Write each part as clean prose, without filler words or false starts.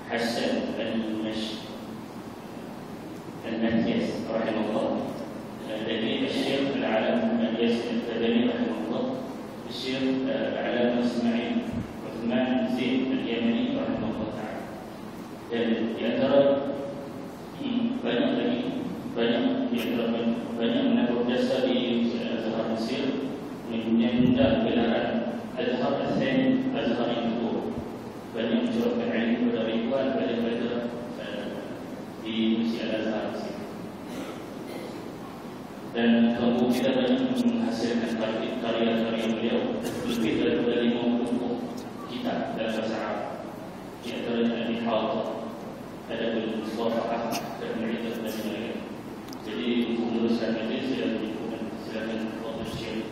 Hasan Al-Nahyas rahimahullah. Jadi Syekh Al-Alam Al-Yasir Al-Tadani rahimahullah, Syekh Al-Alam Ismail Uthman Zain Al-Yamani rahimahullah ta'ala. Dan di antara banyak lagi, banyak menabur jasa di Azhar Mesir menyandang gelaran Azhar Al-Thani, Azhar yang kedua. Banyak mencurahkan ilmu pada ribuan pada di Masjid Al-Azhar Mesir. Dan kamu kita banyak menghasilkan karya-karya beliau, lebih daripada 50 buku kitab dalam bahasa Arab. Di antaranya Al-Ihata, Adabul Mustafa'ah, dan Mu'idah dan lain-lain. Jadi untuk meneruskan majlis silakan Fadil Syekh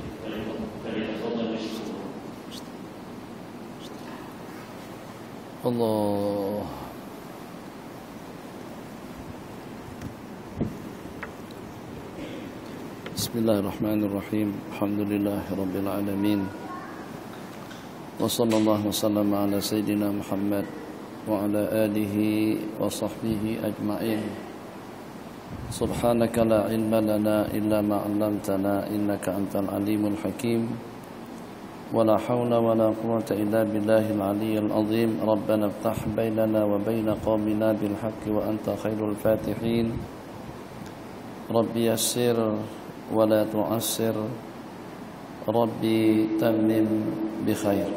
Fadil Syekh. Allah. Bismillahirrahmanirrahim. Alhamdulillahirabbil alamin. Wa sallallahu wasallam ala sayyidina Muhammad wa ala alihi wa sahbihi ajma'in. Subhanaka la ilma lana illa ma 'allamtana innaka antal alimul hakim. ولا حول ولا قوة إلا بالله العلي العظيم. ربنا افتح بيننا وبين قومنا بالحق وأنت خير الفاتحين. ربي يسر ولا تعسر. ربي تمم بخير.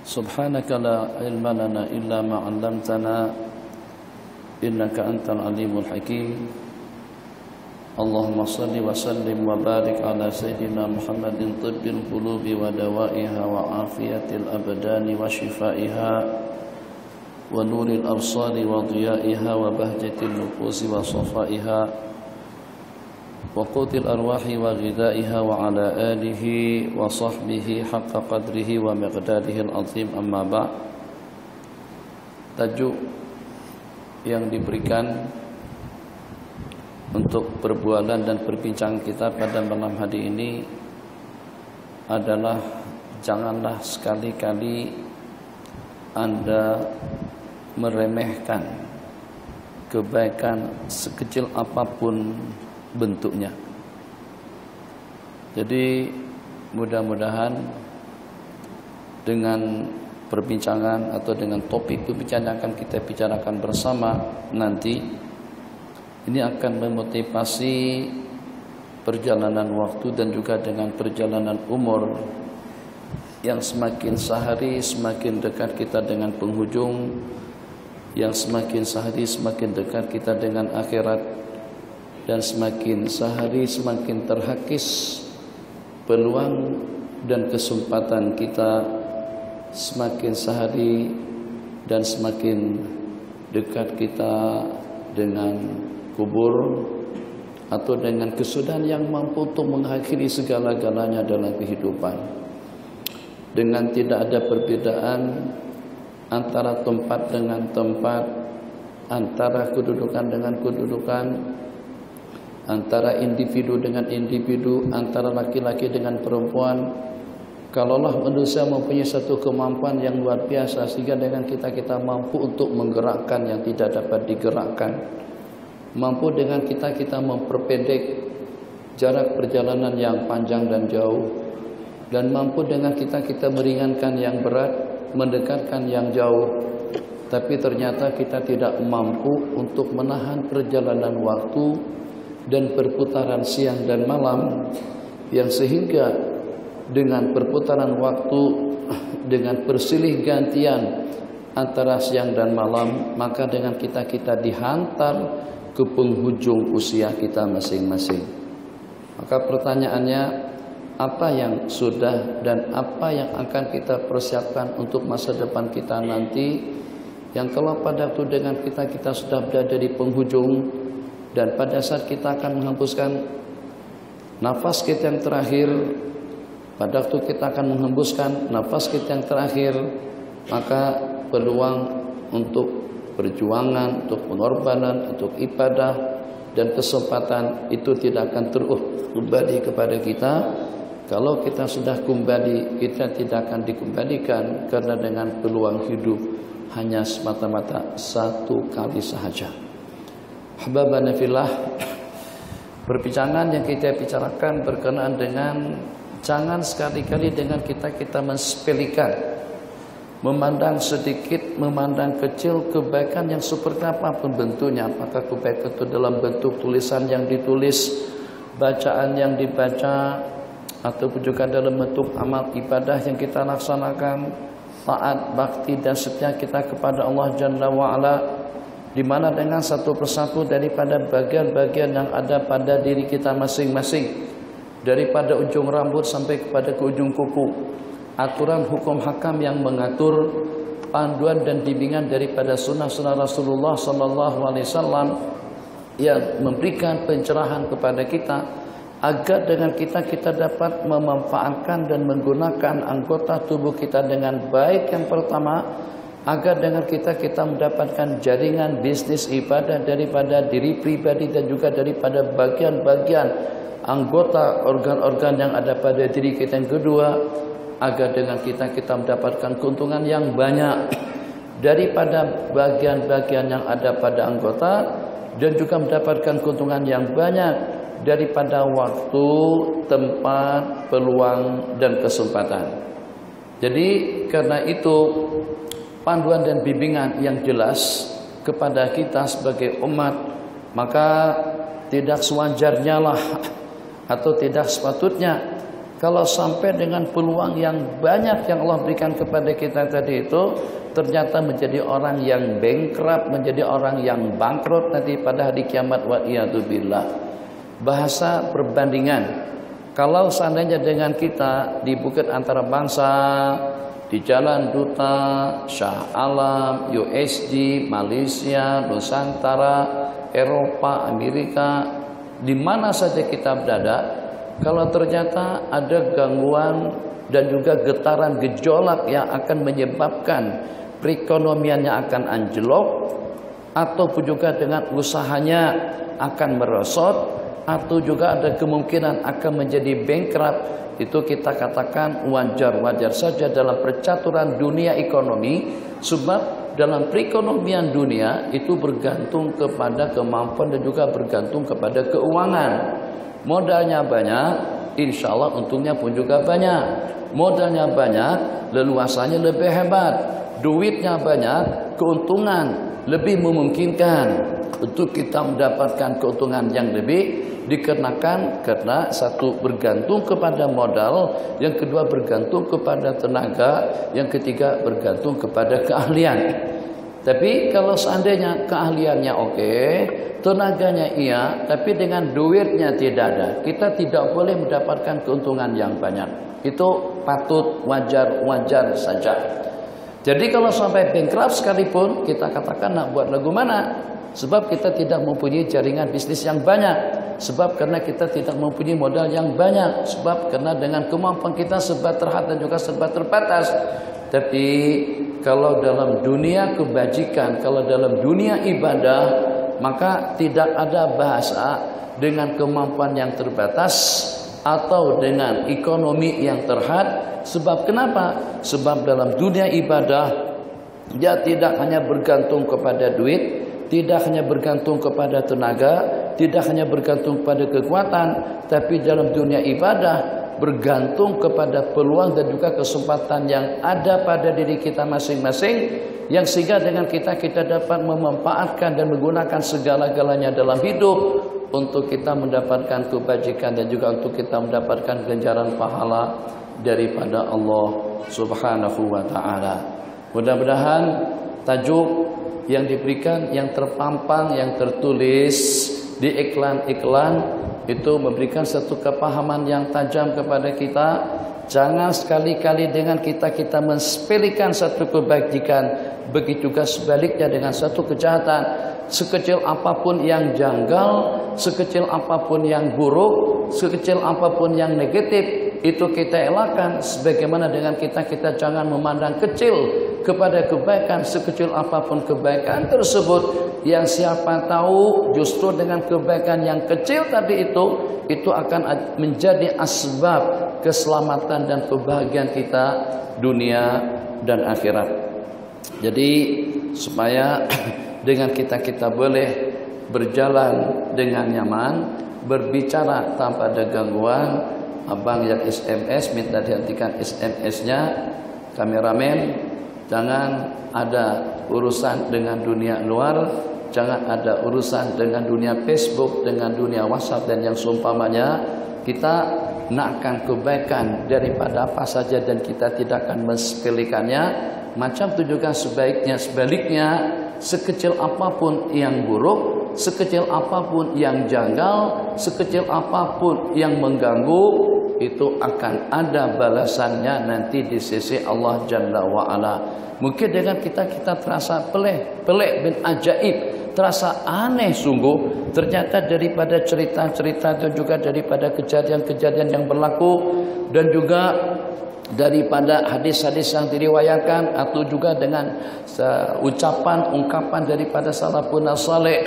سبحانك لا علم لنا إلا ما علمتنا إنك أنت العليم الحكيم. اللهم صل وسلم وبارك على سيدنا محمد طب القلوب ودوائها وعافية الأبدان وشفائها ونور الأبصار وضيائها وبهجة النفوس وصفائها وقوت الأرواح وغذائها وعلى آله وصحبه حق قدره ومقداره العظيم. أما بعد. Tajuk yang diberikan untuk perbualan dan perbincangan kita pada malam hari ini adalah janganlah sekali-kali Anda meremehkan kebaikan sekecil apapun bentuknya. Jadi mudah-mudahan dengan perbincangan atau dengan topik pembicaraan yang akan kita bicarakan bersama nanti, ini akan memotivasi perjalanan waktu dan juga dengan perjalanan umur yang semakin sehari semakin dekat kita dengan penghujung, yang semakin sehari semakin dekat kita dengan akhirat, dan semakin sehari semakin terhakis peluang dan kesempatan kita, semakin sehari dan semakin dekat kita dengan kubur atau dengan kesudahan yang mampu untuk mengakhiri segala-galanya dalam kehidupan, dengan tidak ada perbedaan antara tempat dengan tempat, antara kedudukan dengan kedudukan, antara individu dengan individu, antara laki-laki dengan perempuan. Kalaulah manusia mempunyai satu kemampuan yang luar biasa sehingga dengan kita mampu untuk menggerakkan yang tidak dapat digerakkan, mampu dengan kita memperpendek jarak perjalanan yang panjang dan jauh, dan mampu dengan kita meringankan yang berat, mendekatkan yang jauh. Tapi ternyata kita tidak mampu untuk menahan perjalanan waktu dan perputaran siang dan malam, yang sehingga dengan perputaran waktu, dengan persilih gantian antara siang dan malam, maka dengan kita dihantar ke penghujung usia kita masing-masing. Maka pertanyaannya, apa yang sudah dan apa yang akan kita persiapkan untuk masa depan kita nanti, yang kalau pada waktu dengan kita sudah berada di penghujung, dan pada saat kita akan menghembuskan nafas kita yang terakhir, pada waktu kita akan menghembuskan nafas kita yang terakhir, maka peluang untuk perjuangan, untuk pengorbanan, untuk ibadah dan kesempatan itu tidak akan terus kembali kepada kita, Kalau kita sudah kembali, kita tidak akan dikembalikan, karena dengan peluang hidup hanya semata-mata satu kali sahaja. Ahbabana fillah, perbincangan yang kita bicarakan berkenaan dengan jangan sekali-kali dengan kita mensepelekan, memandang sedikit, memandang kecil kebaikan yang seperti apapun bentuknya. Apakah kebaikan itu dalam bentuk tulisan yang ditulis, bacaan yang dibaca, ataupun juga dalam bentuk amal ibadah yang kita laksanakan, taat, bakti dan setia kita kepada Allah Jalla wa'ala, di mana dengan satu persatu daripada bagian-bagian yang ada pada diri kita masing-masing, daripada ujung rambut sampai kepada ke ujung kuku, aturan hukum hakam yang mengatur, panduan dan bimbingan daripada sunnah-sunnah Rasulullah SAW yang memberikan pencerahan kepada kita, agar dengan kita dapat memanfaatkan dan menggunakan anggota tubuh kita dengan baik. Yang pertama, agar dengan kita mendapatkan jaringan bisnis ibadah daripada diri pribadi dan juga daripada bagian-bagian anggota organ-organ yang ada pada diri kita. Yang kedua, agar dengan kita mendapatkan keuntungan yang banyak daripada bagian-bagian yang ada pada anggota, dan juga mendapatkan keuntungan yang banyak daripada waktu, tempat, peluang dan kesempatan. Jadi karena itu panduan dan bimbingan yang jelas kepada kita sebagai umat, maka tidak sewajarnya lah atau tidak sepatutnya kalau sampai dengan peluang yang banyak yang Allah berikan kepada kita tadi itu ternyata menjadi orang yang bankrupt, menjadi orang yang bangkrut nanti pada hari kiamat, wa iyadzubillah. Bahasa perbandingan, kalau seandainya dengan kita di Bukit Antarabangsa, di Jalan Duta, Shah Alam, USD, Malaysia, Nusantara, Eropa, Amerika, di mana saja kita berada, kalau ternyata ada gangguan dan juga getaran gejolak yang akan menyebabkan perekonomiannya akan anjlok, ataupun juga dengan usahanya akan merosot, atau juga ada kemungkinan akan menjadi bankrupt, itu kita katakan wajar-wajar saja dalam percaturan dunia ekonomi. Sebab dalam perekonomian dunia itu bergantung kepada kemampuan dan juga bergantung kepada keuangan. Modalnya banyak, insya Allah untungnya pun juga banyak. Modalnya banyak, leluasannya lebih hebat. Duitnya banyak, keuntungan lebih memungkinkan untuk kita mendapatkan keuntungan yang lebih, dikarenakan karena satu bergantung kepada modal, yang kedua bergantung kepada tenaga, yang ketiga bergantung kepada keahlian. Tapi kalau seandainya keahliannya oke, tenaganya iya, tapi dengan duitnya tidak ada, kita tidak boleh mendapatkan keuntungan yang banyak. Itu patut wajar-wajar saja. Jadi kalau sampai bankrupt sekalipun, kita katakan nak buat lagu mana? Sebab kita tidak mempunyai jaringan bisnis yang banyak, sebab karena kita tidak mempunyai modal yang banyak, sebab karena dengan kemampuan kita serba terhad dan juga serba terbatas. Tapi kalau dalam dunia kebajikan, kalau dalam dunia ibadah, maka tidak ada bahasa dengan kemampuan yang terbatas atau dengan ekonomi yang terhad. Sebab kenapa? Sebab dalam dunia ibadah dia tidak hanya bergantung kepada duit, tidak hanya bergantung kepada tenaga, tidak hanya bergantung kepada kekuatan, tapi dalam dunia ibadah bergantung kepada peluang dan juga kesempatan yang ada pada diri kita masing-masing, yang sehingga dengan kita dapat memanfaatkan dan menggunakan segala-galanya dalam hidup untuk kita mendapatkan kebajikan dan juga untuk kita mendapatkan ganjaran pahala daripada Allah Subhanahu wa taala. Mudah-mudahan tajuk yang diberikan, yang terpampang, yang tertulis di iklan-iklan itu memberikan satu kepahaman yang tajam kepada kita. Jangan sekali-kali dengan kita mensepelekan satu kebajikan, begitu juga sebaliknya dengan satu kejahatan. Sekecil apapun yang janggal, sekecil apapun yang buruk, sekecil apapun yang negatif, itu kita elakkan. Sebagaimana dengan kita jangan memandang kecil kepada kebaikan, sekecil apapun kebaikan tersebut, yang siapa tahu justru dengan kebaikan yang kecil tadi itu akan menjadi asbab keselamatan dan kebahagiaan kita dunia dan akhirat. Jadi supaya dengan kita boleh berjalan dengan nyaman, berbicara tanpa ada gangguan. Abang yang SMS minta dihentikan SMS-nya. Kameramen, jangan ada urusan dengan dunia luar, jangan ada urusan dengan dunia Facebook, dengan dunia WhatsApp dan yang seumpamanya. Kita nakkan kebaikan daripada apa saja dan kita tidak akan mensepelekannya. Macam itu juga sebaliknya, sekecil apapun yang buruk, sekecil apapun yang janggal, sekecil apapun yang mengganggu, itu akan ada balasannya nanti di sisi Allah Jalla wa'ala. Mungkin dengan kita terasa pelik bin ajaib, terasa aneh sungguh. Ternyata daripada cerita-cerita dan juga daripada kejadian-kejadian yang berlaku, dan juga daripada hadis-hadis yang diriwayatkan, atau juga dengan ungkapan daripada salafun saleh.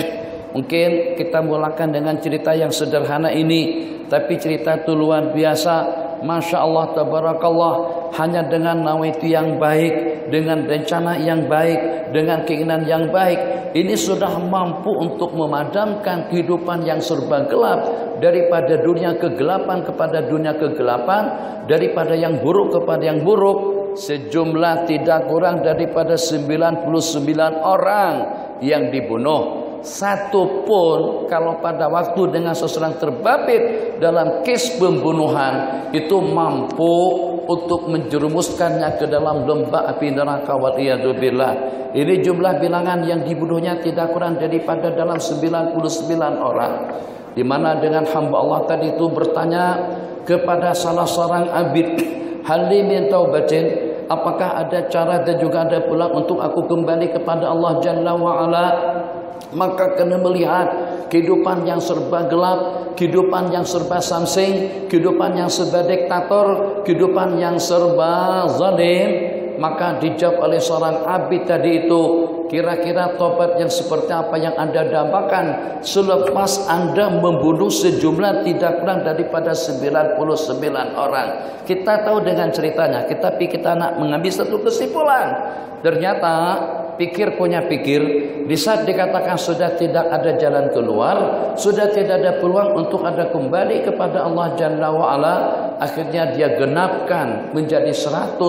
Mungkin kita mulakan dengan cerita yang sederhana ini, tapi cerita itu luar biasa. Masya Allah, tabarakallah. Hanya dengan nawaitu yang baik, dengan rencana yang baik, dengan keinginan yang baik, ini sudah mampu untuk memadamkan kehidupan yang serba gelap, daripada dunia kegelapan kepada dunia kegelapan, daripada yang buruk kepada yang buruk. Sejumlah tidak kurang daripada 99 orang yang dibunuh. Satu pun kalau pada waktu dengan seseorang terbabit dalam kes pembunuhan itu mampu untuk menjerumuskannya ke dalam lembah api neraka waliyadzubillah. Ini jumlah bilangan yang dibunuhnya tidak kurang daripada dalam 99 orang. Di mana dengan hamba Allah tadi itu bertanya kepada salah seorang abid, hal min taubatin, apakah ada cara dan juga ada peluang untuk aku kembali kepada Allah Jalla wa'ala? Maka kena melihat kehidupan yang serba gelap, kehidupan yang serba samsing, kehidupan yang serba diktator, kehidupan yang serba zalim. Maka dijawab oleh seorang abid tadi itu, kira-kira tobat yang seperti apa yang Anda dambakan selepas Anda membunuh sejumlah tidak kurang daripada 99 orang. Kita tahu dengan ceritanya, tapi kita nak mengambil satu kesimpulan. Ternyata pikir punya pikir, di saat dikatakan sudah tidak ada jalan keluar, sudah tidak ada peluang untuk ada kembali kepada Allah Jalla wa'ala, akhirnya dia genapkan menjadi 100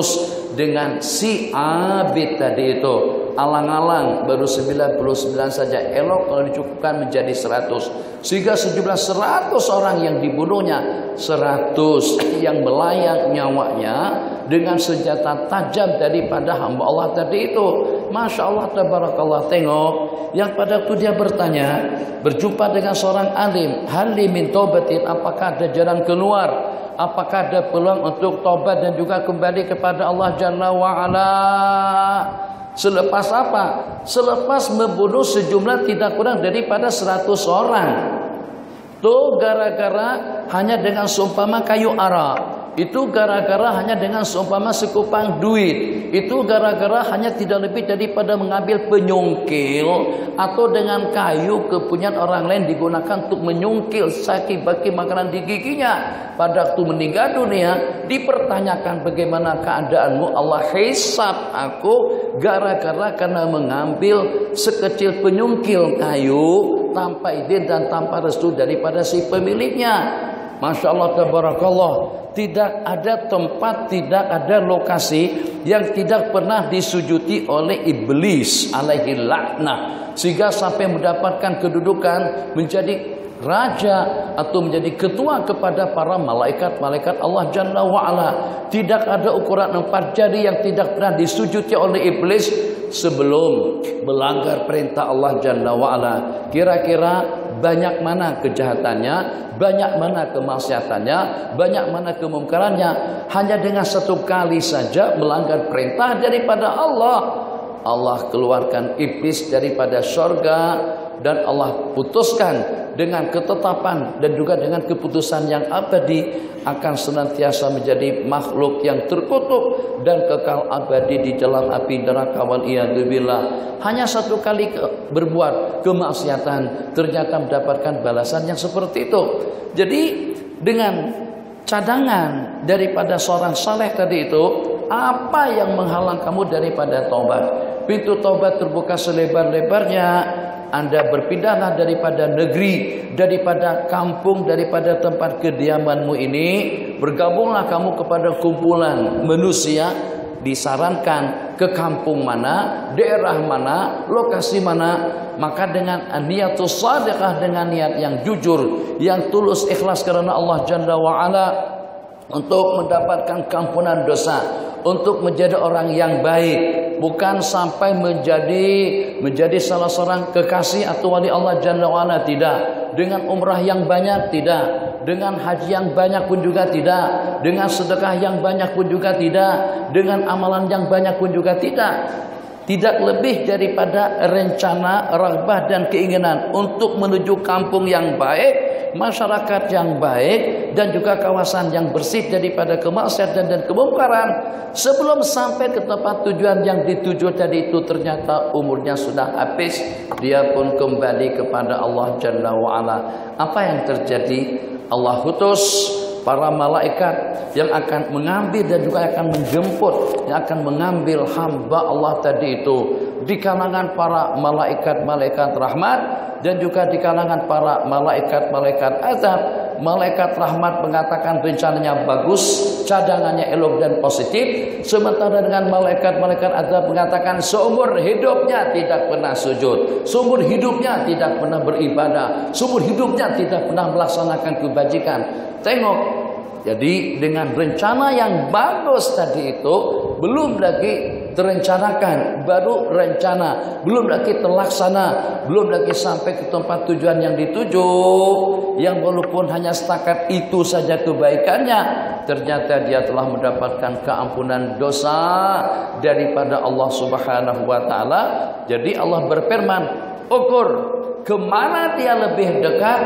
dengan si abid tadi itu. Alang-alang baru 99 saja, elok kalau dicukupkan menjadi 100. Sehingga sejumlah 100 orang yang dibunuhnya, 100 yang melayang nyawanya dengan senjata tajam daripada hamba Allah tadi itu. Masya Allah, tabarakallah. Tengok, yang pada waktu dia bertanya, berjumpa dengan seorang alim, hal min taubatin, apakah ada jalan keluar, apakah ada peluang untuk taubat dan juga kembali kepada Allah Jalla wa'ala? Selepas apa? Selepas membunuh sejumlah tidak kurang daripada 100 orang. Itu gara-gara hanya dengan seumpama kayu ara. Itu gara-gara hanya dengan seumpama sekupang duit. Itu gara-gara hanya tidak lebih daripada mengambil penyungkil atau dengan kayu kepunyaan orang lain digunakan untuk menyungkil sakit baki makanan di giginya. Pada waktu meninggal dunia dipertanyakan bagaimana keadaanmu, Allah hisab aku gara-gara karena mengambil sekecil penyungkil kayu tanpa izin dan tanpa restu daripada si pemiliknya. Masya Allah, tabarakallah. Tidak ada tempat, tidak ada lokasi yang tidak pernah disujuti oleh iblis alaihi laknah, sehingga sampai mendapatkan kedudukan menjadi raja atau menjadi ketua kepada para malaikat-malaikat Allah Jalla wa'ala. Tidak ada ukuran 4 jari yang tidak pernah disujuti oleh iblis sebelum melanggar perintah Allah Jalla wa'ala. Kira-kira banyak mana kejahatannya, banyak mana kemaksiatannya, banyak mana kemungkarannya. Hanya dengan 1 kali saja melanggar perintah daripada Allah, Allah keluarkan iblis daripada surga, dan Allah putuskan dengan ketetapan dan juga dengan keputusan yang abadi akan senantiasa menjadi makhluk yang terkutuk dan kekal abadi di dalam api neraka waliyadzubillah. Hanya 1 kali berbuat kemaksiatan ternyata mendapatkan balasan yang seperti itu. Jadi dengan cadangan daripada seorang saleh tadi itu, apa yang menghalang kamu daripada taubat? Pintu taubat terbuka selebar-lebarnya. Anda berpindahlah daripada negeri, daripada kampung, daripada tempat kediamanmu ini. Bergabunglah kamu kepada kumpulan manusia. Disarankan ke kampung mana, daerah mana, lokasi mana. Maka dengan niatus shadiqah, dengan niat yang jujur, yang tulus, ikhlas karena Allah Jalla wa'ala, untuk mendapatkan kampunan dosa, untuk menjadi orang yang baik, bukan sampai menjadi salah seorang kekasih atau wali Allah Jalla wa'ala, tidak. Dengan umrah yang banyak, tidak. Dengan haji yang banyak pun juga tidak. Dengan sedekah yang banyak pun juga tidak. Dengan amalan yang banyak pun juga tidak. Tidak lebih daripada rencana, raghbah dan keinginan untuk menuju kampung yang baik, masyarakat yang baik, dan juga kawasan yang bersih daripada kemaksiatan dan kemungkaran. Sebelum sampai ke tempat tujuan yang dituju tadi itu, ternyata umurnya sudah habis. Dia pun kembali kepada Allah Jalla wa'ala. Apa yang terjadi? Allah utus para malaikat yang akan mengambil dan juga akan menjemput, yang akan mengambil hamba Allah tadi itu, di kalangan para malaikat-malaikat rahmat dan juga di kalangan para malaikat-malaikat azab. Malaikat rahmat mengatakan rencananya bagus, cadangannya elok dan positif, sementara dengan malaikat-malaikat azab mengatakan seumur hidupnya tidak pernah sujud, seumur hidupnya tidak pernah beribadah, seumur hidupnya tidak pernah melaksanakan kebajikan. Tengok, jadi dengan rencana yang bagus tadi itu belum lagi terencanakan, baru rencana, belum lagi terlaksana, belum lagi sampai ke tempat tujuan yang dituju, yang walaupun hanya setakat itu saja kebaikannya, ternyata dia telah mendapatkan keampunan dosa daripada Allah Subhanahu wa ta'ala. Jadi Allah berfirman, ukur kemana dia lebih dekat,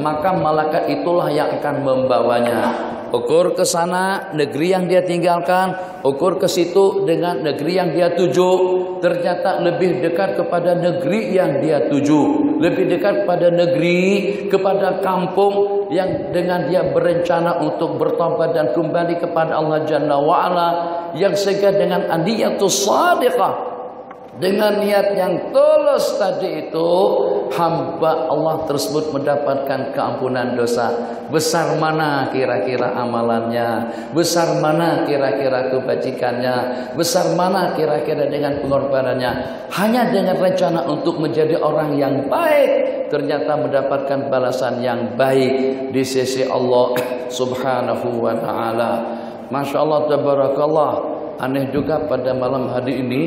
maka malaikat itulah yang akan membawanya. Ukur ke sana negeri yang dia tinggalkan, ukur ke situ dengan negeri yang dia tuju, ternyata lebih dekat kepada negeri yang dia tuju, lebih dekat kepada negeri, kepada kampung yang dengan dia berencana untuk bertobat dan kembali kepada Allah Jalla wa'ala, yang sehingga dengan niatus shadiqah, dengan niat yang tulus tadi itu, hamba Allah tersebut mendapatkan keampunan dosa. Besar mana kira-kira amalannya, besar mana kira-kira kebajikannya, besar mana kira-kira dengan pengorbanannya. Hanya dengan rencana untuk menjadi orang yang baik, ternyata mendapatkan balasan yang baik di sisi Allah Subhanahu wa ta'ala. Masya Allah, tabarakallah. Aneh juga pada malam hari ini,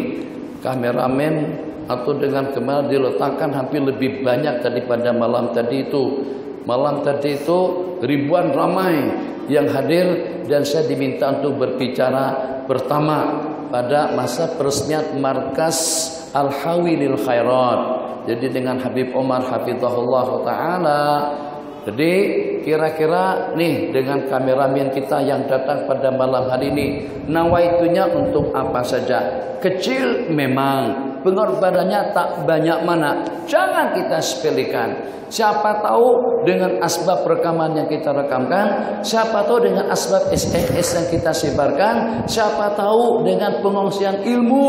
kameramen atau dengan kamera diletakkan hampir lebih banyak daripada malam tadi itu. Malam tadi itu ribuan ramai yang hadir, dan saya diminta untuk berbicara pertama pada masa peresmian markas Al-Hawi lil Khairat. Jadi dengan Habib Omar hafizahullah ta'ala. Jadi kira-kira nih dengan kameramen kita yang datang pada malam hari ini, nawaitunya untuk apa saja? Kecil memang, pengorbanannya tak banyak mana. Jangan kita sepelekan. Siapa tahu dengan asbab rekaman yang kita rekamkan, siapa tahu dengan asbab SMS yang kita sebarkan, siapa tahu dengan pengongsian ilmu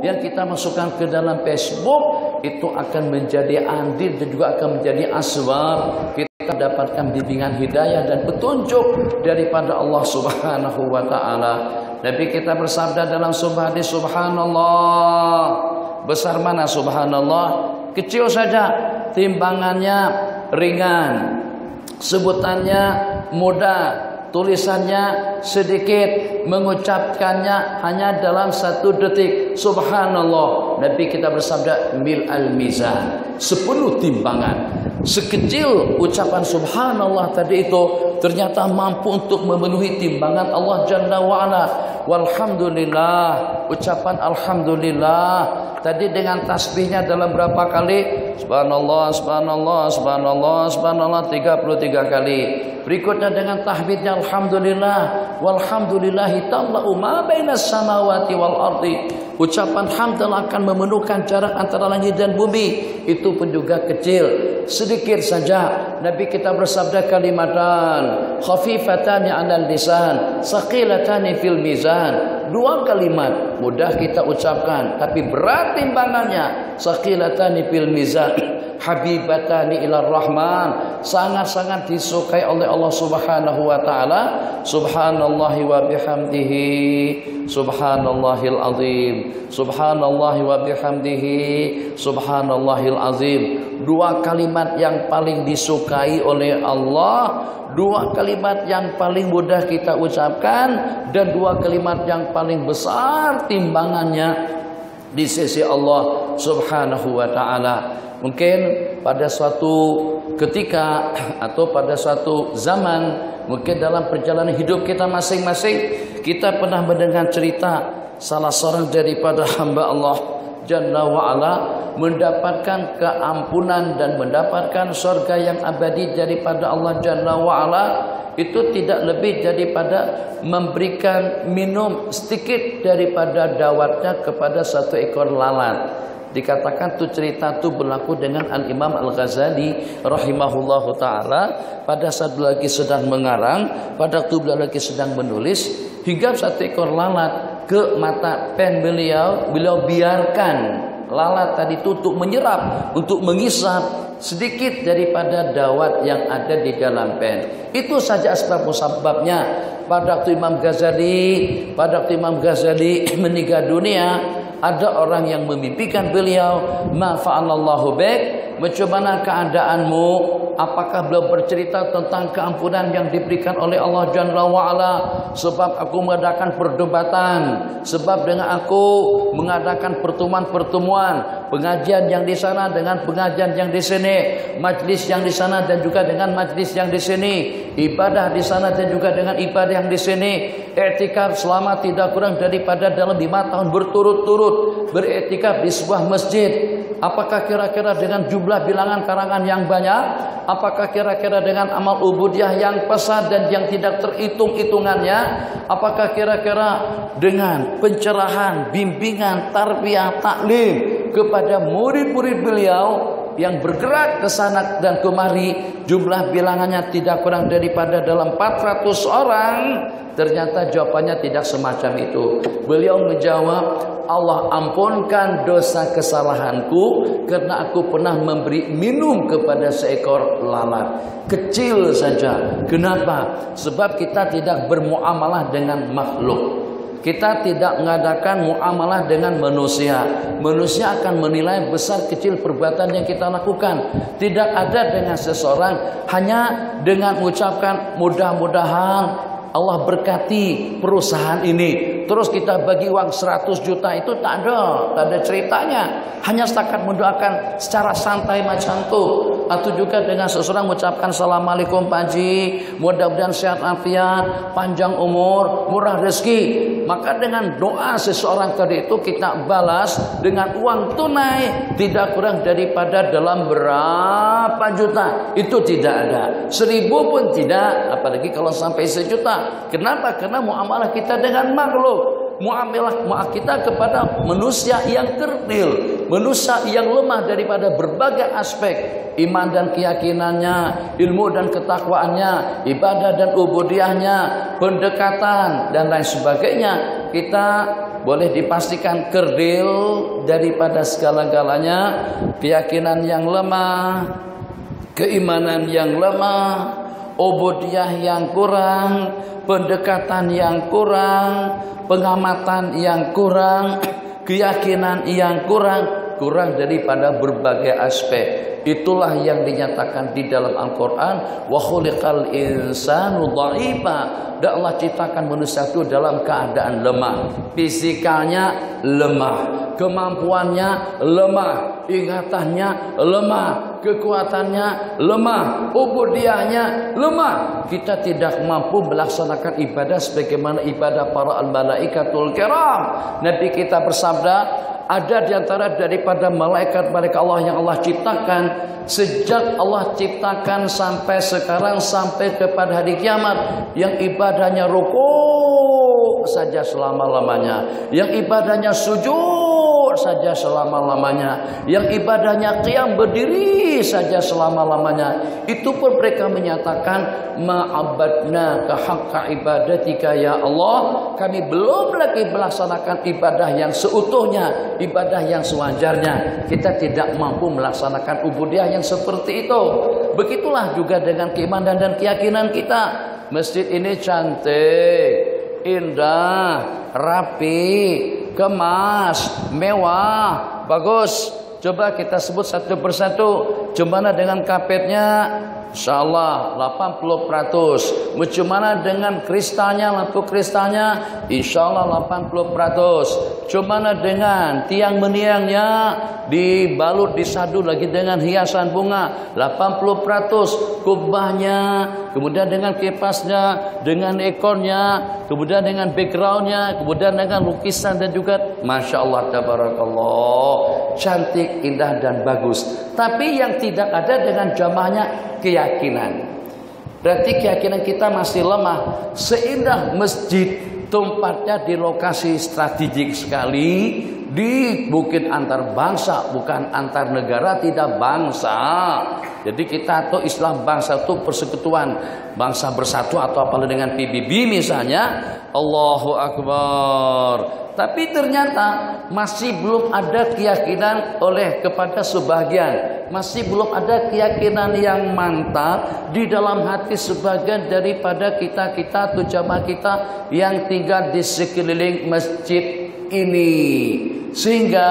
yang kita masukkan ke dalam Facebook, itu akan menjadi andil dan juga akan menjadi asbab kita dapatkan bimbingan hidayah dan petunjuk daripada Allah Subhanahu wa ta'ala. Nabi kita bersabda dalam sebuah hadis, subhanallah, besar mana subhanallah, kecil saja, timbangannya ringan, sebutannya mudah, tulisannya sedikit, mengucapkannya hanya dalam 1 detik. Subhanallah, Nabi kita bersabda mil al-mizan, 10 timbangan. Sekecil ucapan subhanallah tadi itu ternyata mampu untuk memenuhi timbangan Allah Jalla wa'ala. Walhamdulillah, ucapan alhamdulillah tadi dengan tasbihnya dalam berapa kali? Subhanallah, subhanallah, subhanallah, subhanallah 33 kali. Berikutnya dengan tahmidnya alhamdulillah, walhamdulillahi tamla'u ma bainas samawati wal ardi. Ucapan hamdallah akan memenuhkan jarak antara langit dan bumi. Itu pun juga kecil. sedikit saja. Nabi kita bersabda kalimatan khafifatani 'alal lisan, tsaqilatani fil mizan. Dua kalimat mudah kita ucapkan tapi berat timbangannya. Tsaqilatani fil mizan, habibatani ilar rahman, sangat-sangat disukai oleh Allah Subhanahu wa taala. Subhanallahi wa bihamdihi, subhanallahil azim, subhanallahi wa bihamdihi, subhanallahil azim. Dua kalimat yang paling disukai oleh Allah, dua kalimat yang paling mudah kita ucapkan, dan dua kalimat yang paling besar timbangannya di sisi Allah Subhanahu wa taala. Mungkin pada suatu ketika atau pada suatu zaman, mungkin dalam perjalanan hidup kita masing-masing, kita pernah mendengar cerita salah seorang daripada hamba Allah Jalla wa'ala mendapatkan keampunan dan mendapatkan surga yang abadi daripada Allah Jalla wa'ala. Itu tidak lebih daripada memberikan minum sedikit daripada dawatnya kepada satu ekor lalat. Dikatakan tuh cerita tuh berlaku dengan Al-Imam Al-Ghazali rahimahullahu ta'ala pada saat beliau lagi sedang mengarang, pada waktu beliau lagi sedang menulis, hingga satu ekor lalat ke mata pen beliau biarkan lalat tadi itu untuk menyerap, untuk mengisap sedikit daripada dawat yang ada di dalam pen. Itu saja sebab-sebabnya. Pada waktu Imam Ghazali meninggal dunia, ada orang yang memimpikan beliau, ma fa'alallahu bik, bagaimana keadaanmu? Apakah beliau bercerita tentang keampunan yang diberikan oleh Allah Jalla wa'ala? Sebab aku mengadakan perdebatan, sebab dengan aku mengadakan pertemuan-pertemuan, pengajian yang di sana dengan pengajian yang di sini, majlis yang di sana dan juga dengan majlis yang di sini, ibadah di sana dan juga dengan ibadah yang di sini, i'tikaf selama tidak kurang daripada dalam 5 tahun berturut-turut beriktikaf di sebuah masjid. Apakah kira-kira dengan jumlah bilangan karangan yang banyak? Apakah kira-kira dengan amal ubudiyah yang pesat dan yang tidak terhitung-hitungannya? Apakah kira-kira dengan pencerahan, bimbingan, tarbiyah, taklim kepada murid-murid beliau yang bergerak ke sana dan kemari, jumlah bilangannya tidak kurang daripada dalam 400 orang? Ternyata jawabannya tidak semacam itu. Beliau menjawab, Allah ampunkan dosa kesalahanku karena aku pernah memberi minum kepada seekor lalat kecil saja. Kenapa? Sebab kita tidak bermuamalah dengan makhluk. Kita tidak mengadakan muamalah dengan manusia. Manusia akan menilai besar kecil perbuatan yang kita lakukan. Tidak ada dengan seseorang hanya dengan mengucapkan mudah-mudahan Allah berkati perusahaan ini, terus kita bagi uang 100 juta, itu tak ada ceritanya. Hanya setakat mendoakan secara santai macam itu. Atau juga dengan seseorang mengucapkan Assalamualaikum Pak Haji, mudah-mudahan sehat afiat, panjang umur, murah rezeki. Maka dengan doa seseorang tadi itu kita balas dengan uang tunai tidak kurang daripada dalam berapa juta. Itu tidak ada, 1000 pun tidak, apalagi kalau sampai 1 juta. Kenapa? Karena muamalah kita dengan makhluk, muamalah kita kepada manusia yang kerdil, manusia yang lemah daripada berbagai aspek, iman dan keyakinannya, ilmu dan ketakwaannya, ibadah dan ubudiyahnya, pendekatan dan lain sebagainya. Kita boleh dipastikan kerdil daripada segala-galanya, keyakinan yang lemah, keimanan yang lemah, ubudiyah yang kurang, pendekatan yang kurang, pengamatan yang kurang, keyakinan yang kurang daripada berbagai aspek. Itulah yang dinyatakan di dalam Al-Quran, wa khuliqal insanu dha'ifa. Dan Allah ciptakan manusia itu dalam keadaan lemah. Fisikalnya lemah, kemampuannya lemah, ingatannya lemah, kekuatannya lemah, ubudiyahnya lemah. Kita tidak mampu melaksanakan ibadah sebagaimana ibadah para al-malaikatul kiram. Nabi kita bersabda, ada di antara daripada malaikat-malaikat Allah yang Allah ciptakan sejak Allah ciptakan sampai sekarang, sampai kepada hari kiamat, yang ibadahnya rukuk saja selama-lamanya, yang ibadahnya sujud rukuk saja selama-lamanya, yang ibadahnya qiyam berdiri saja selama-lamanya. Itu pun mereka menyatakan ma'abadna kahaqqa ibadatika ya Allah, kami belum lagi melaksanakan ibadah yang seutuhnya, ibadah yang sewajarnya. Kita tidak mampu melaksanakan ubudiyah yang seperti itu. Begitulah juga dengan keimanan dan keyakinan kita. Masjid ini cantik, indah, rapi, kemas, mewah, bagus. Coba kita sebut satu persatu. Gimana dengan kapetnya? Insyaallah 80%. Bagaimana dengan kristalnya, lampu kristalnya? Insyaallah 80%. Gimana dengan tiang meniangnya? Dibalut, disadu lagi dengan hiasan bunga, 80%. Kubahnya, kemudian dengan kipasnya, dengan ekornya, kemudian dengan backgroundnya, kemudian dengan lukisan dan juga Masya Allah tabarakallah, cantik, indah dan bagus. Tapi yang tidak ada dengan jamaahnya keyakinan. Berarti keyakinan kita masih lemah. Seindah masjid, tempatnya di lokasi strategik sekali, di bukit antar bangsa, bukan antar negara, tidak bangsa. Jadi kita atau Islam bangsa itu persekutuan, bangsa bersatu atau apalagi dengan PBB misalnya. Allahu Akbar. Tapi ternyata masih belum ada keyakinan oleh kepada sebagian, masih belum ada keyakinan yang mantap di dalam hati sebagian daripada kita atau jamaah kita yang tinggal di sekeliling masjid ini. Sehingga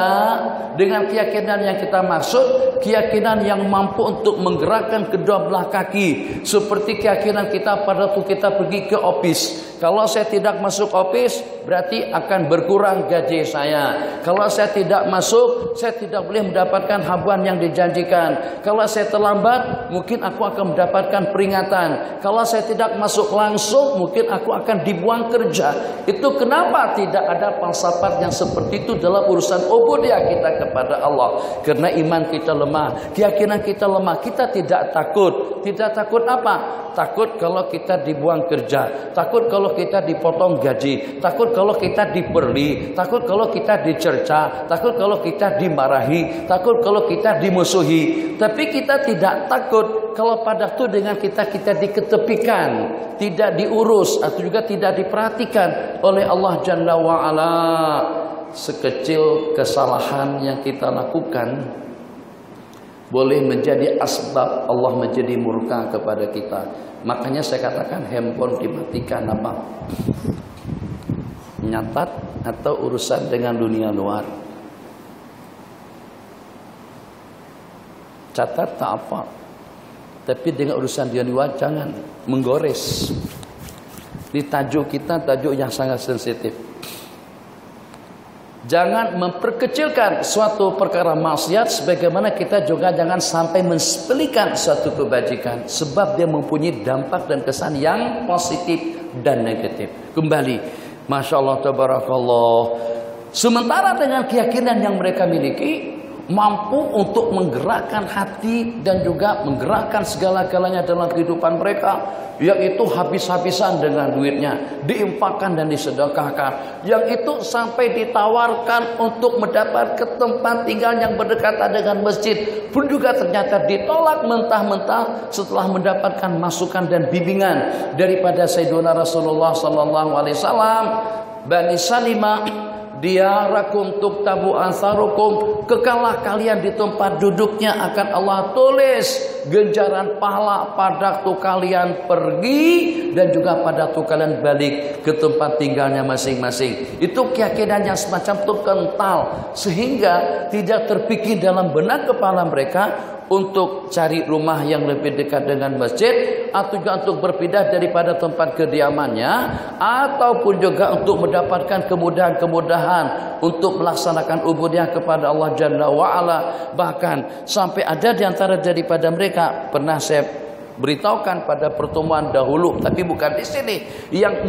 dengan keyakinan yang kita maksud, keyakinan yang mampu untuk menggerakkan kedua belah kaki. Seperti keyakinan kita pada waktu kita pergi ke office. Kalau saya tidak masuk office, berarti akan berkurang gaji saya. Kalau saya tidak masuk, saya tidak boleh mendapatkan habuan yang dijanjikan. Kalau saya terlambat, mungkin aku akan mendapatkan peringatan. Kalau saya tidak masuk langsung, mungkin aku akan dibuang kerja. Itu kenapa tidak ada falsafat yang seperti itu dalam urusan ubudiyah kita kepada Allah. Karena iman kita lemah, keyakinan kita lemah. Kita tidak takut. Tidak takut apa? Takut kalau kita dibuang kerja, takut kalau kita dipotong gaji, takut kalau kita diperli, takut kalau kita dicerca, takut kalau kita dimarahi, takut kalau kita dimusuhi. Tapi kita tidak takut kalau pada itu dengan kita diketepikan, tidak diurus atau juga tidak diperhatikan oleh Allah Jalla wa'ala. Sekecil kesalahan yang kita lakukan boleh menjadi asbab Allah menjadi murka kepada kita. Makanya saya katakan handphone dimatikan apa? Nyatat atau urusan dengan dunia luar. Catat tak apa. Tapi dengan urusan dunia luar jangan menggores. Di tajuk kita tajuk yang sangat sensitif. Jangan memperkecilkan suatu perkara maksiat, sebagaimana kita juga jangan sampai mensepelekan suatu kebajikan, sebab dia mempunyai dampak dan kesan yang positif dan negatif. Kembali, Masya Allah tabarakallah. Sementara dengan keyakinan yang mereka miliki, mampu untuk menggerakkan hati dan juga menggerakkan segala-galanya dalam kehidupan mereka, yaitu habis-habisan dengan duitnya, diinfakkan dan disedekahkan, yang itu sampai ditawarkan untuk mendapatkan tempat tinggal yang berdekatan dengan masjid pun juga ternyata ditolak mentah-mentah setelah mendapatkan masukan dan bimbingan daripada Sayyidina Rasulullah SAW. Bani Salimah, diyarakum tuktabu ansarukum, kekalah kalian di tempat duduknya akan Allah tulis ganjaran pahala pada waktu kalian pergi dan juga pada waktu kalian balik ke tempat tinggalnya masing-masing. Itu keyakinan yang semacam itu kental sehingga tidak terpikir dalam benak kepala mereka untuk cari rumah yang lebih dekat dengan masjid, atau juga untuk berpindah daripada tempat kediamannya, ataupun juga untuk mendapatkan kemudahan-kemudahan untuk melaksanakan ubudiyah kepada Allah Jalla wa'ala. Bahkan sampai ada di antara daripada mereka, pernah saya beritahukan pada pertemuan dahulu, tapi bukan di sini, yang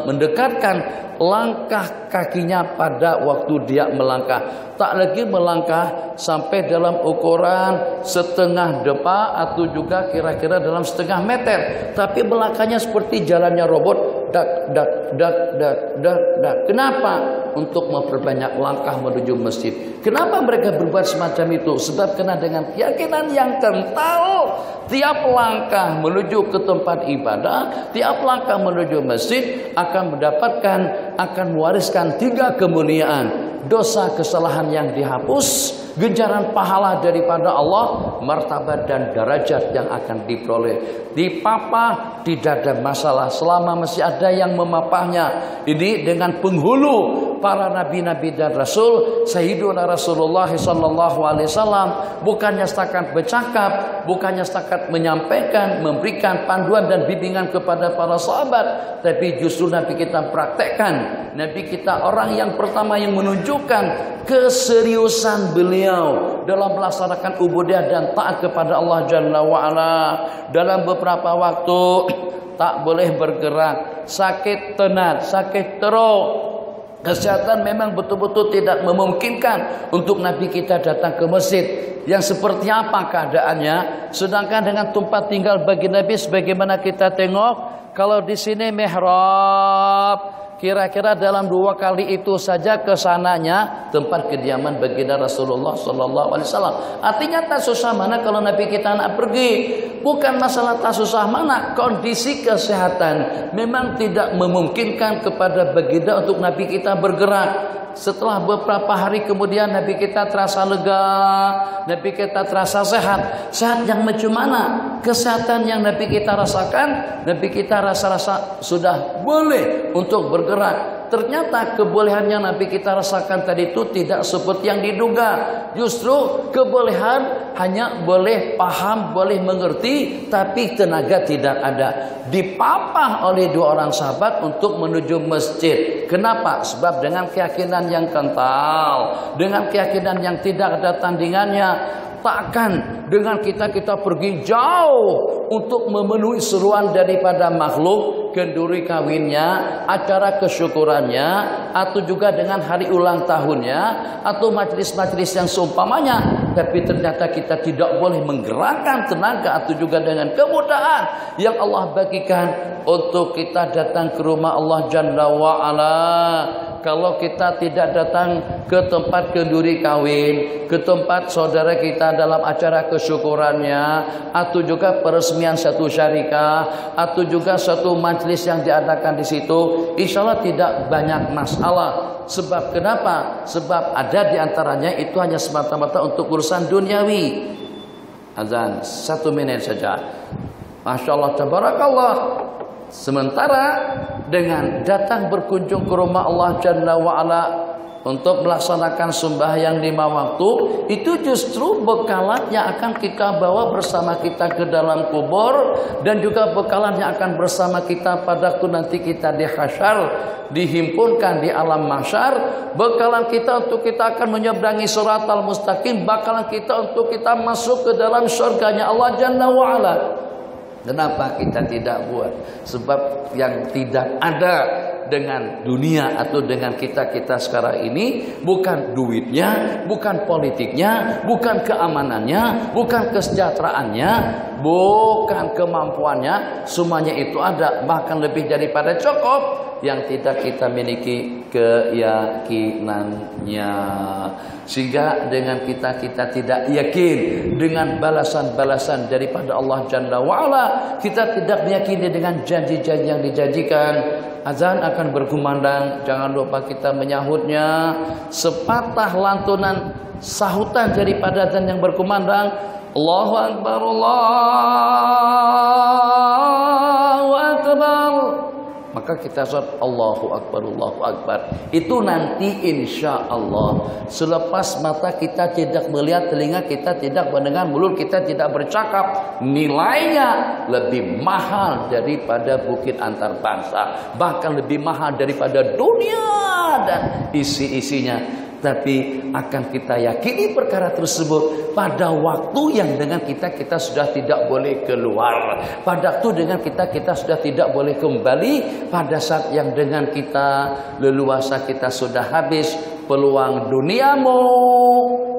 mendekatkan langkah kakinya pada waktu dia melangkah. Tak lagi melangkah sampai dalam ukuran setengah depa atau juga kira-kira dalam setengah meter, tapi melangkahnya seperti jalannya robot, dak. Kenapa? Untuk memperbanyak langkah menuju masjid. Kenapa mereka berbuat semacam itu? Sebab kena dengan keyakinan yang kental. Tiap langkah menuju ke tempat ibadah, tiap langkah menuju masjid akan mewariskan 3 kemuliaan. Dosa kesalahan yang dihapus, ganjaran pahala daripada Allah, martabat dan derajat yang akan diperoleh. Dipapah tidak ada masalah selama masih ada yang memapahnya. Ini dengan penghulu para nabi-nabi dan rasul, Sayyiduna Rasulullah sallallahu alaihi wasallam, bukannya setakat bercakap, bukannya setakat menyampaikan, memberikan panduan dan bimbingan kepada para sahabat, tapi justru Nabi kita praktekkan. Nabi kita orang yang pertama yang menunjukkan keseriusan beliau dalam melaksanakan ubudiyah dan taat kepada Allah Jalla wa'ala. Dalam beberapa waktu tak boleh bergerak, sakit tenat, sakit teruk, kesehatan memang betul-betul tidak memungkinkan untuk Nabi kita datang ke masjid. Yang seperti apa keadaannya? Sedangkan dengan tempat tinggal bagi Nabi sebagaimana kita tengok, kalau di sini mihrab, kira-kira dalam 2 kali itu saja kesananya tempat kediaman baginda Rasulullah sallallahu alaihi wasallam. Artinya tak susah mana kalau Nabi kita nak pergi. Bukan masalah tak susah mana, kondisi kesehatan memang tidak memungkinkan kepada baginda untuk Nabi kita bergerak. Setelah beberapa hari kemudian Nabi kita terasa lega, Nabi kita terasa sehat. Sehat yang macam mana? Kesehatan yang Nabi kita rasakan, Nabi kita rasa-rasa sudah boleh untuk bergerak. Ternyata kebolehannya Nabi kita rasakan tadi itu tidak seperti yang diduga. Justru kebolehan hanya boleh paham, boleh mengerti, tapi tenaga tidak ada. Dipapah oleh 2 orang sahabat untuk menuju masjid. Kenapa? Sebab dengan keyakinan yang kental, dengan keyakinan yang tidak ada tandingannya. Takkan dengan kita pergi jauh untuk memenuhi seruan daripada makhluk, kenduri kawinnya, acara kesyukurannya, atau juga dengan hari ulang tahunnya, atau majlis-majlis yang seumpamanya. Tapi ternyata kita tidak boleh menggerakkan tenaga atau juga dengan kemudahan yang Allah bagikan untuk kita datang ke rumah Allah Jalla wa'ala. Kalau kita tidak datang ke tempat kenduri kawin, ke tempat saudara kita dalam acara kesyukurannya, atau juga peresmian satu syarikah, atau juga satu majlis yang diadakan di situ, insya Allah tidak banyak masalah. Sebab kenapa? Sebab ada di antaranya itu hanya semata-mata untuk urusan duniawi. Azan 1 menit saja. Masya Allah, tabarakallah. Sementara dengan datang berkunjung ke rumah Allah Jalla wa'ala untuk melaksanakan sembahyang 5 waktu, itu justru bekalan yang akan kita bawa bersama kita ke dalam kubur, dan juga bekalan yang akan bersama kita pada waktu nanti kita dihasyar, dihimpunkan di alam mahsyar. Bekalan kita untuk kita akan menyeberangi siratal mustaqim, bekalan kita untuk kita masuk ke dalam surganya Allah Jalla wa'ala. Kenapa kita tidak buat? Sebab yang tidak ada dengan dunia atau dengan kita sekarang ini bukan duitnya, bukan politiknya, bukan keamanannya, bukan kesejahteraannya, bukan kemampuannya. Semuanya itu ada, bahkan lebih daripada cukup. Yang tidak kita miliki keyakinannya. Sehingga dengan kita tidak yakin dengan balasan-balasan daripada Allah Jalla wa'ala. Kita tidak meyakini dengan janji-janji yang dijanjikan. Azan akan berkumandang, jangan lupa kita menyahutnya. Sepatah lantunan sahutan daripada azan yang berkumandang, Allahu Akbar, Allahu Akbar. Maka kita sholat Allahu Akbar, Allahu Akbar. Itu nanti insya Allah selepas mata kita tidak melihat, telinga kita tidak mendengar, mulut kita tidak bercakap, nilainya lebih mahal daripada bukit antar bangsa, bahkan lebih mahal daripada dunia dan isi-isinya. Tapi akan kita yakini perkara tersebut pada waktu yang dengan kita sudah tidak boleh keluar, pada waktu dengan kita sudah tidak boleh kembali, pada saat yang dengan kita leluasa kita sudah habis. Peluang duniamu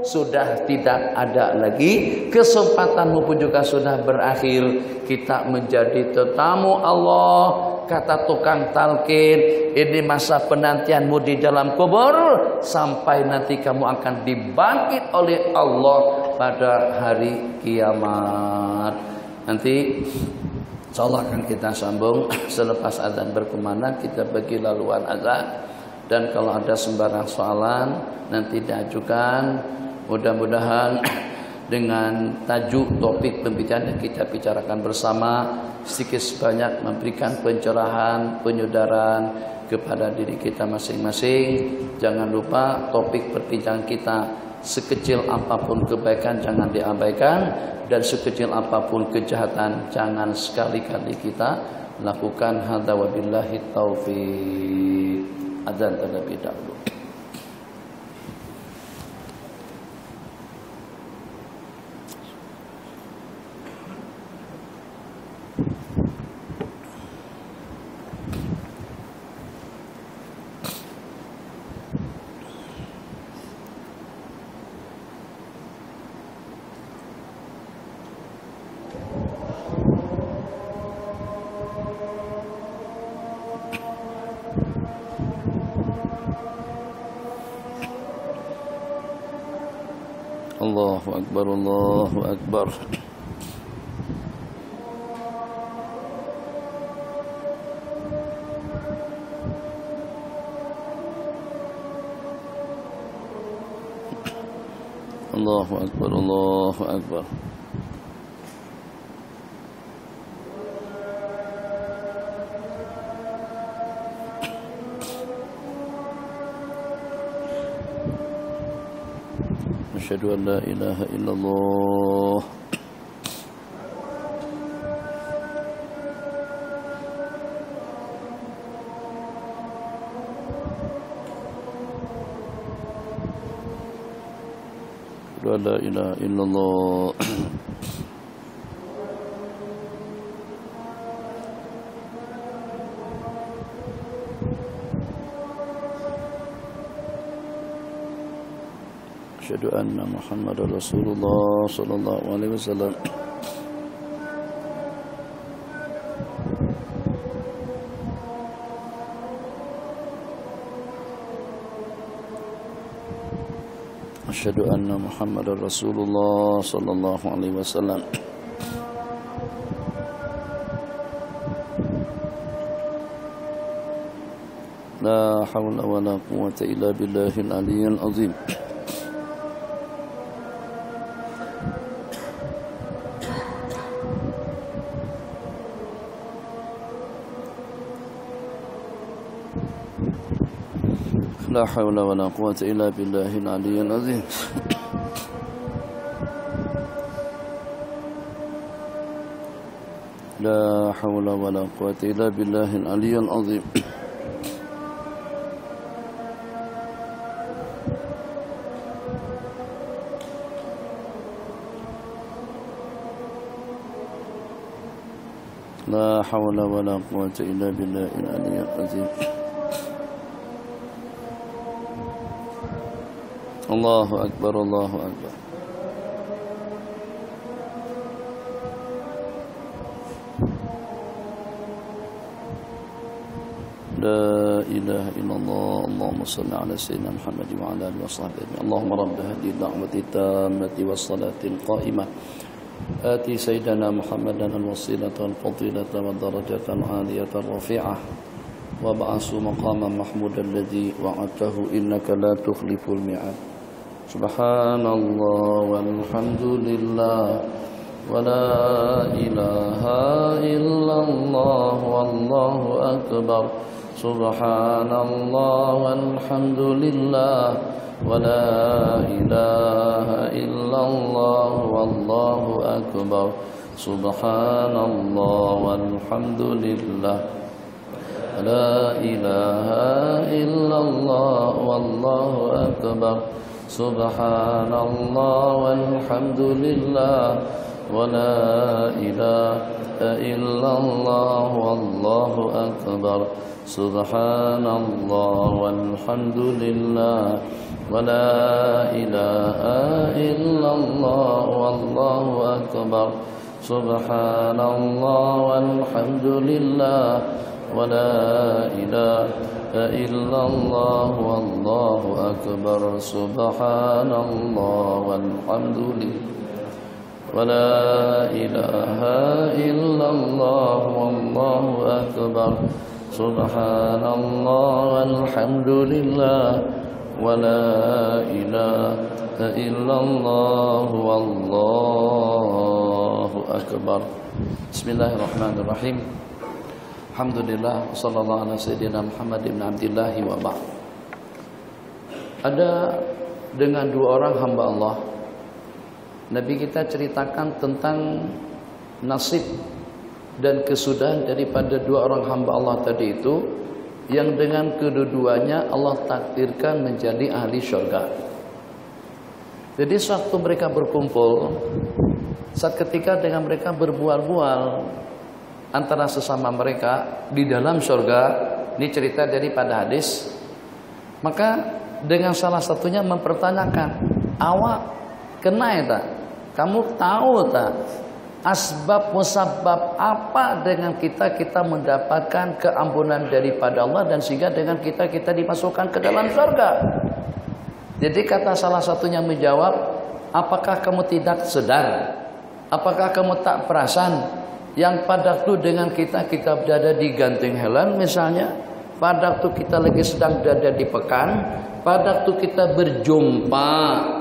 sudah tidak ada lagi, kesempatanmu pun juga sudah berakhir. Kita menjadi tetamu Allah, kata tukang talqin, ini masa penantianmu di dalam kubur sampai nanti kamu akan dibangkit oleh Allah pada hari kiamat. Nanti insyaallah akan kita sambung selepas azan berkumandang, kita bagi laluan azan. Dan kalau ada sembarang soalan nanti diajukan, mudah-mudahan dengan tajuk topik pembicaraan yang kita bicarakan bersama sedikit sebanyak memberikan pencerahan, penyudaran kepada diri kita masing-masing. Jangan lupa topik perbincangan kita, sekecil apapun kebaikan jangan diabaikan, dan sekecil apapun kejahatan jangan sekali-kali kita lakukan. Hadza wabillahi taufiq. Adzan terlebih dahulu. Allahu Akbar, Allahu Akbar. Allahu Akbar, Allahu Akbar. Asyhadu an la ilaha illallah. Asyhadu an la ilaha illallah. Asyhadu anna Muhammadar Rasulullah sallallahu alaihi wasallam. Asyhadu anna Muhammadar Rasulullah sallallahu alaihi wasallam. La haula wala quwwata illa billahil aliyyil azim. La hawla wa la quwwata illa billahil aliyyil azim. La hawla wa la quwwata illa billahil aliyyil azim. La hawla wa la quwwata illa billahil aliyyil azim. Allahu Akbar, Allahu Akbar. La ilaha illallah. Allahumma salli ala sayyidina Muhammad wa ala alihi wa sahbihi. Allahumma rabb hadhihi ad-da'wati tammati was-salati al-qa'imah. آتي سيدنا محمدا الوسيلة والفضيلة والدرجة العالية الرفيعة وابعث مقاما محمودا الذي وعدته إنك لا تخلف الميعاد. سبحان الله والحمد لله ولا إله إلا الله والله أكبر. سبحان الله والحمد لله ولا إله إلا الله والله أكبر. سبحان الله والحمد لله لا إله إلا الله والله أكبر. سبحان الله والحمد لله ولا إله illallah wallahu akbar. Subhanallah walhamdulillah wa la ilaha illallah wallahu akbar. Subhanallah walhamdulillah wa la ilaha illallah wallahu akbar. Subhanallah walhamdulillah wa la ilaha illallah wallahu akbar. Subhanallah walhamdulillah wa la ilaha illallah wallahu akbar. Bismillahirrahmanirrahim. Alhamdulillah sallallahu ala sayyidina Muhammad ibn Abdullah wa ba'd. Ada dengan dua orang hamba Allah, Nabi kita ceritakan tentang nasib dan kesudahan daripada dua orang hamba Allah tadi itu, yang dengan kedua-duanya Allah takdirkan menjadi ahli syurga. Jadi waktu mereka berkumpul, saat ketika dengan mereka berbual-bual antara sesama mereka di dalam syurga, ini cerita daripada hadis, maka dengan salah satunya mempertanyakan, awak kena ya tak? Kamu tahu tak asbab musabab apa dengan kita mendapatkan keampunan daripada Allah dan sehingga dengan kita dimasukkan ke dalam surga? Jadi kata salah satunya menjawab, apakah kamu tidak sadar? Apakah kamu tak perasan yang pada waktu dengan kita berada di Ganting Helen misalnya, pada waktu kita lagi sedang berada di Pekan, pada waktu kita berjumpa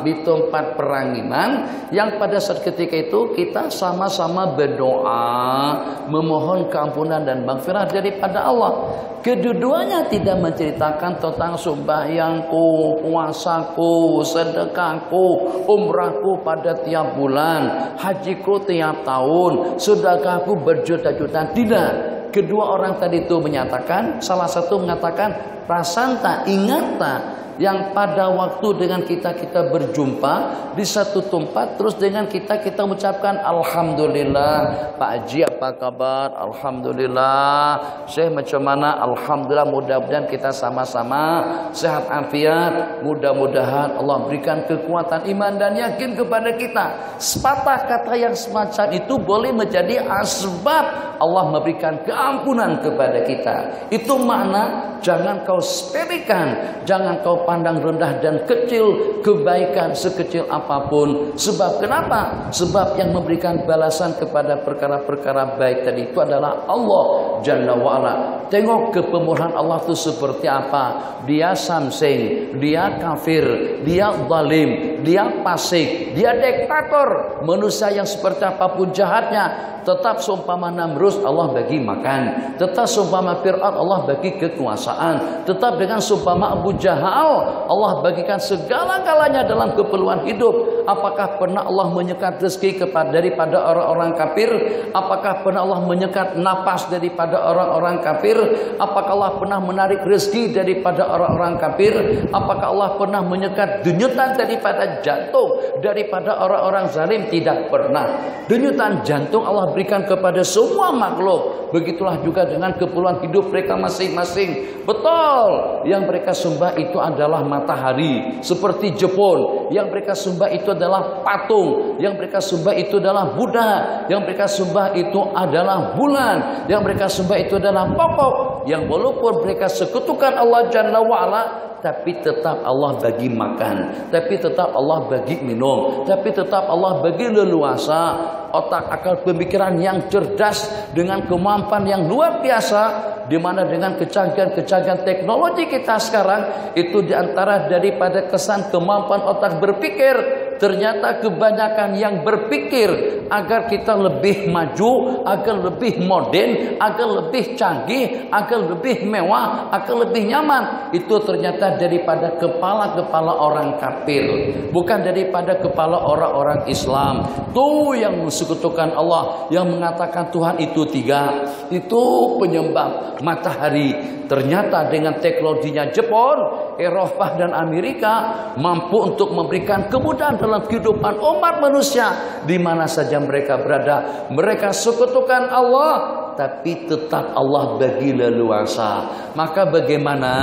di tempat peranginan, yang pada saat ketika itu kita sama-sama berdoa memohon keampunan dan maghfirah daripada Allah. Kedua-duanya tidak menceritakan tentang sembahyangku, puasaku, sedekahku, umrahku pada tiap bulan, hajiku tiap tahun, sedekahku berjuta-juta. Tidak. Kedua orang tadi itu menyatakan, salah satu mengatakan, perasan tak, ingat tak, yang pada waktu dengan kita berjumpa di satu tempat, terus dengan kita mengucapkan alhamdulillah, Pak Haji apa kabar? Alhamdulillah. Syekh macam mana? Alhamdulillah. Mudah-mudahan kita sama-sama sehat afiat. Mudah-mudahan Allah berikan kekuatan iman dan yakin kepada kita. Sepatah kata yang semacam itu boleh menjadi asbab Allah memberikan keampunan kepada kita. Itu makna jangan kau sepelekan, jangan kau pandang rendah dan kecil kebaikan sekecil apapun. Sebab kenapa? Sebab yang memberikan balasan kepada perkara-perkara baik tadi itu adalah Allah Jalla wa'ala. Tengok kepemurahan Allah itu seperti apa. Dia samsing, dia kafir, dia zalim, dia fasik, dia diktator. Manusia yang seperti apapun jahatnya, tetap seumpama Namrus Allah bagi makan, tetap seumpama Fir'aun Allah bagi kekuasaan, tetap dengan seumpama Abu Jahal Allah bagikan segala-galanya dalam keperluan hidup. Apakah pernah Allah menyekat rezeki daripada orang-orang kafir? Apakah pernah Allah menyekat napas daripada orang-orang kafir? Apakah Allah pernah menarik rezeki daripada orang-orang kafir? Apakah Allah pernah menyekat denyutan daripada jantung daripada orang-orang zalim? Tidak pernah. Denyutan jantung Allah berikan kepada semua makhluk. Begitulah juga dengan keperluan hidup mereka masing-masing. Betul, yang mereka sembah itu adalah matahari seperti Jepun. Yang mereka sembah itu adalah patung. Yang mereka sembah itu adalah Buddha. Yang mereka sembah itu adalah bulan. Yang mereka sembah itu adalah pokok. Yang walaupun mereka sekutukan Allah Jalla wa'ala, tapi tetap Allah bagi makan, tapi tetap Allah bagi minum, tapi tetap Allah bagi leluasa. Otak, akal, pemikiran yang cerdas dengan kemampuan yang luar biasa, di mana dengan kecanggihan teknologi kita sekarang itu diantara daripada kesan kemampuan otak berpikir. Ternyata kebanyakan yang berpikir agar kita lebih maju, agar lebih modern, agar lebih canggih, agar lebih mewah, agar lebih nyaman, itu ternyata daripada kepala-kepala orang kafir, bukan daripada kepala orang-orang Islam. Tuh yang mensekutukan Allah, yang mengatakan Tuhan itu tiga, itu penyembah matahari. Ternyata dengan teknologinya Jepun, Eropa dan Amerika mampu untuk memberikan kemudahan dalam kehidupan umat manusia di mana saja mereka berada, mereka sekutukan Allah, tapi tetap Allah bagi leluasa. Maka bagaimana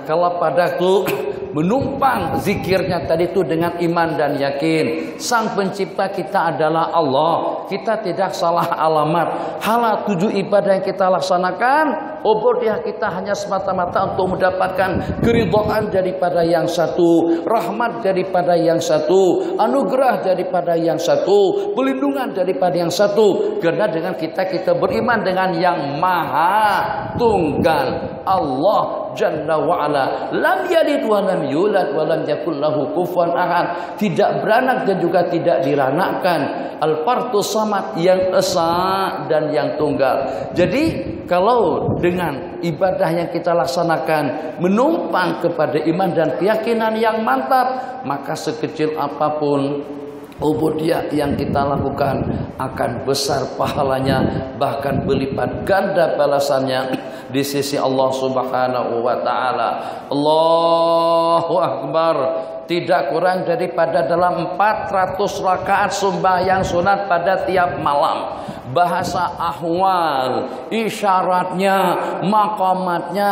kalau padaku menumpang zikirnya tadi itu dengan iman dan yakin, Sang Pencipta kita adalah Allah, kita tidak salah alamat. Hala 7 ibadah yang kita laksanakan, ubudiyah kita hanya semata-mata untuk mendapatkan keridhaan daripada yang satu, rahmat daripada yang satu, anugerah daripada yang satu, pelindungan daripada yang satu. Karena dengan kita beriman dengan yang Maha Tunggal, Allah Jalla wa'ala, lam yalid wa lam yulad wa lam yakul lahu kufuwan ahad, tidak beranak dan juga tidak diranakkan, Al-Fardus Samad, yang esa dan yang tunggal. Jadi kalau dengan ibadah yang kita laksanakan menumpang kepada iman dan keyakinan yang mantap, maka sekecil apapun ubudiyah yang kita lakukan akan besar pahalanya, bahkan berlipat ganda balasannya di sisi Allah Subhanahu wa taala. Allahu Akbar. Tidak kurang daripada dalam 400 rakaat sembahyang sunat pada tiap malam, bahasa ahwal, isyaratnya, maqamatnya,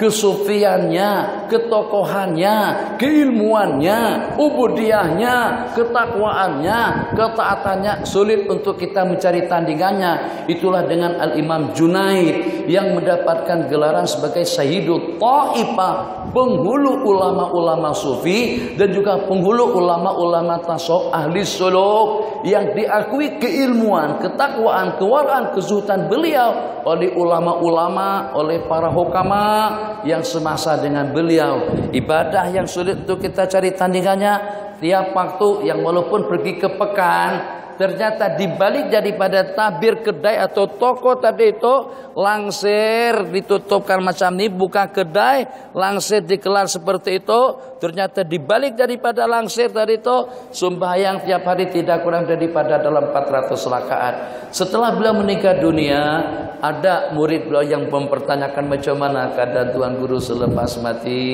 kesufiannya, ketokohannya, keilmuannya, ubudiyahnya, ketakwaannya, ketaatannya sulit untuk kita mencari tandingannya. Itulah dengan Al-Imam Junaid yang mendapatkan gelaran sebagai Sayyidut Taifah, penghulu ulama-ulama sufi dan juga penghulu ulama-ulama tasawuf ahli suluk, yang diakui keilmuan, ketakwaan, kewaraan, kezuhudan beliau oleh ulama-ulama, oleh para hukama yang semasa dengan beliau. Ibadah yang sulit untuk kita cari tandingannya tiap waktu, yang walaupun pergi ke pekan, ternyata dibalik daripada tabir kedai atau toko tadi itu, langsir ditutupkan macam ini, buka kedai, langsir dikelar seperti itu. Ternyata dibalik daripada langsir tadi itu, sembahyang tiap hari tidak kurang daripada dalam 400 rakaat. Setelah beliau meninggal dunia, ada murid beliau yang mempertanyakan macam mana keadaan Tuan Guru selepas mati.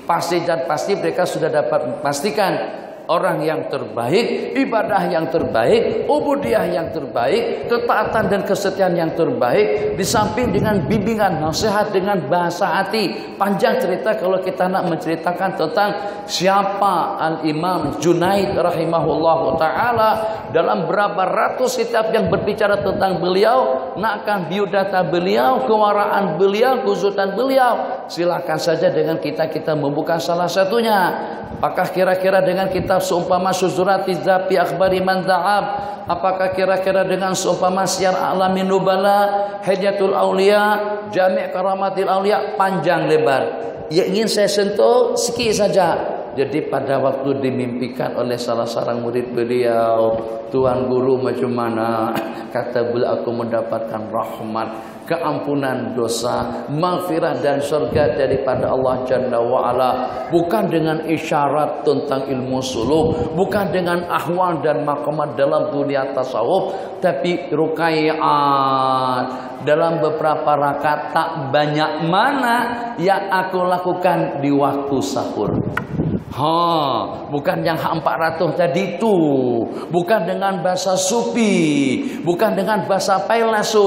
Pasti dan pasti mereka sudah dapat memastikan orang yang terbaik, ibadah yang terbaik, ubudiyah yang terbaik, ketaatan dan kesetiaan yang terbaik, di samping dengan bimbingan nasihat dengan bahasa hati. Panjang cerita kalau kita nak menceritakan tentang siapa Al-Imam Junaid rahimahullahu ta'ala, dalam berapa ratus kitab yang berbicara tentang beliau, nakkan biodata beliau, kewaraan beliau, kezuhudan beliau. Silakan saja dengan kita membuka salah satunya. Apakah kira-kira dengan kitab seumpama Syuzurati Zapi Akhbari Man Da'ab, apakah kira-kira dengan seumpama Syiar A'lamin Nubala, Hilyatul Aulia, Jami' Karamatil Aulia, panjang lebar. Yang ingin saya sentuh sikit saja. Jadi pada waktu dimimpikan oleh salah seorang murid beliau, Tuan Guru macam mana? Kata beliau, aku mendapatkan rahmat, keampunan dosa, maghfirah dan surga daripada Allah Jalla wa'ala, bukan dengan isyarat tentang ilmu suluk, bukan dengan ahwal dan maqamat dalam dunia tasawuf, tapi ruqayyat dalam beberapa rakaat tak banyak mana yang aku lakukan di waktu sahur. Bukan yang 400 tadi itu, bukan dengan bahasa sufi, bukan dengan bahasa pailasu,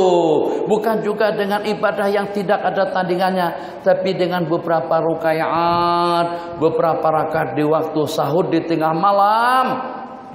bukan juga dengan ibadah yang tidak ada tandingannya, tapi dengan beberapa ruqayyat, beberapa rakaat di waktu sahur di tengah malam,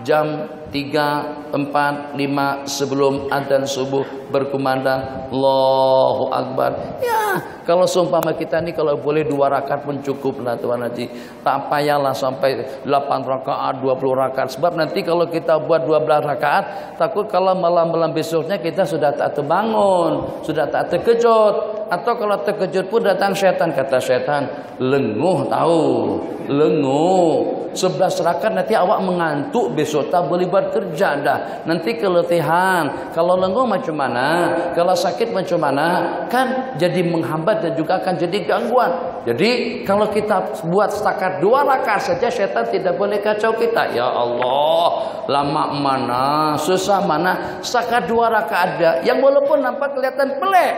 jam 3, 4, 5 sebelum adzan subuh berkumandang Allahu Akbar. Ya, kalau seumpama kita ni kalau boleh 2 rakaat pun cukup lah Tuan Haji. Tak payahlah sampai 8 rakaat, 20 rakaat. Sebab nanti kalau kita buat 12 rakaat, takut kalau malam-malam besoknya kita sudah tak terbangun, sudah tak terkejut. Atau kalau terkejut pun datang syaitan. Kata syaitan, lenguh tahu, lenguh. 11 rakaat nanti awak mengantuk, besok tak boleh bekerja dah. Nanti keletihan. Kalau lenguh macam mana? Kalau sakit macam mana? Kan jadi menghambat dan juga akan jadi gangguan. Jadi kalau kita buat setakat 2 rakaat saja, syaitan tidak boleh kacau kita. Ya Allah, lama mana, susah mana, setakat 2 rakaat aja. Yang walaupun nampak kelihatan pelik,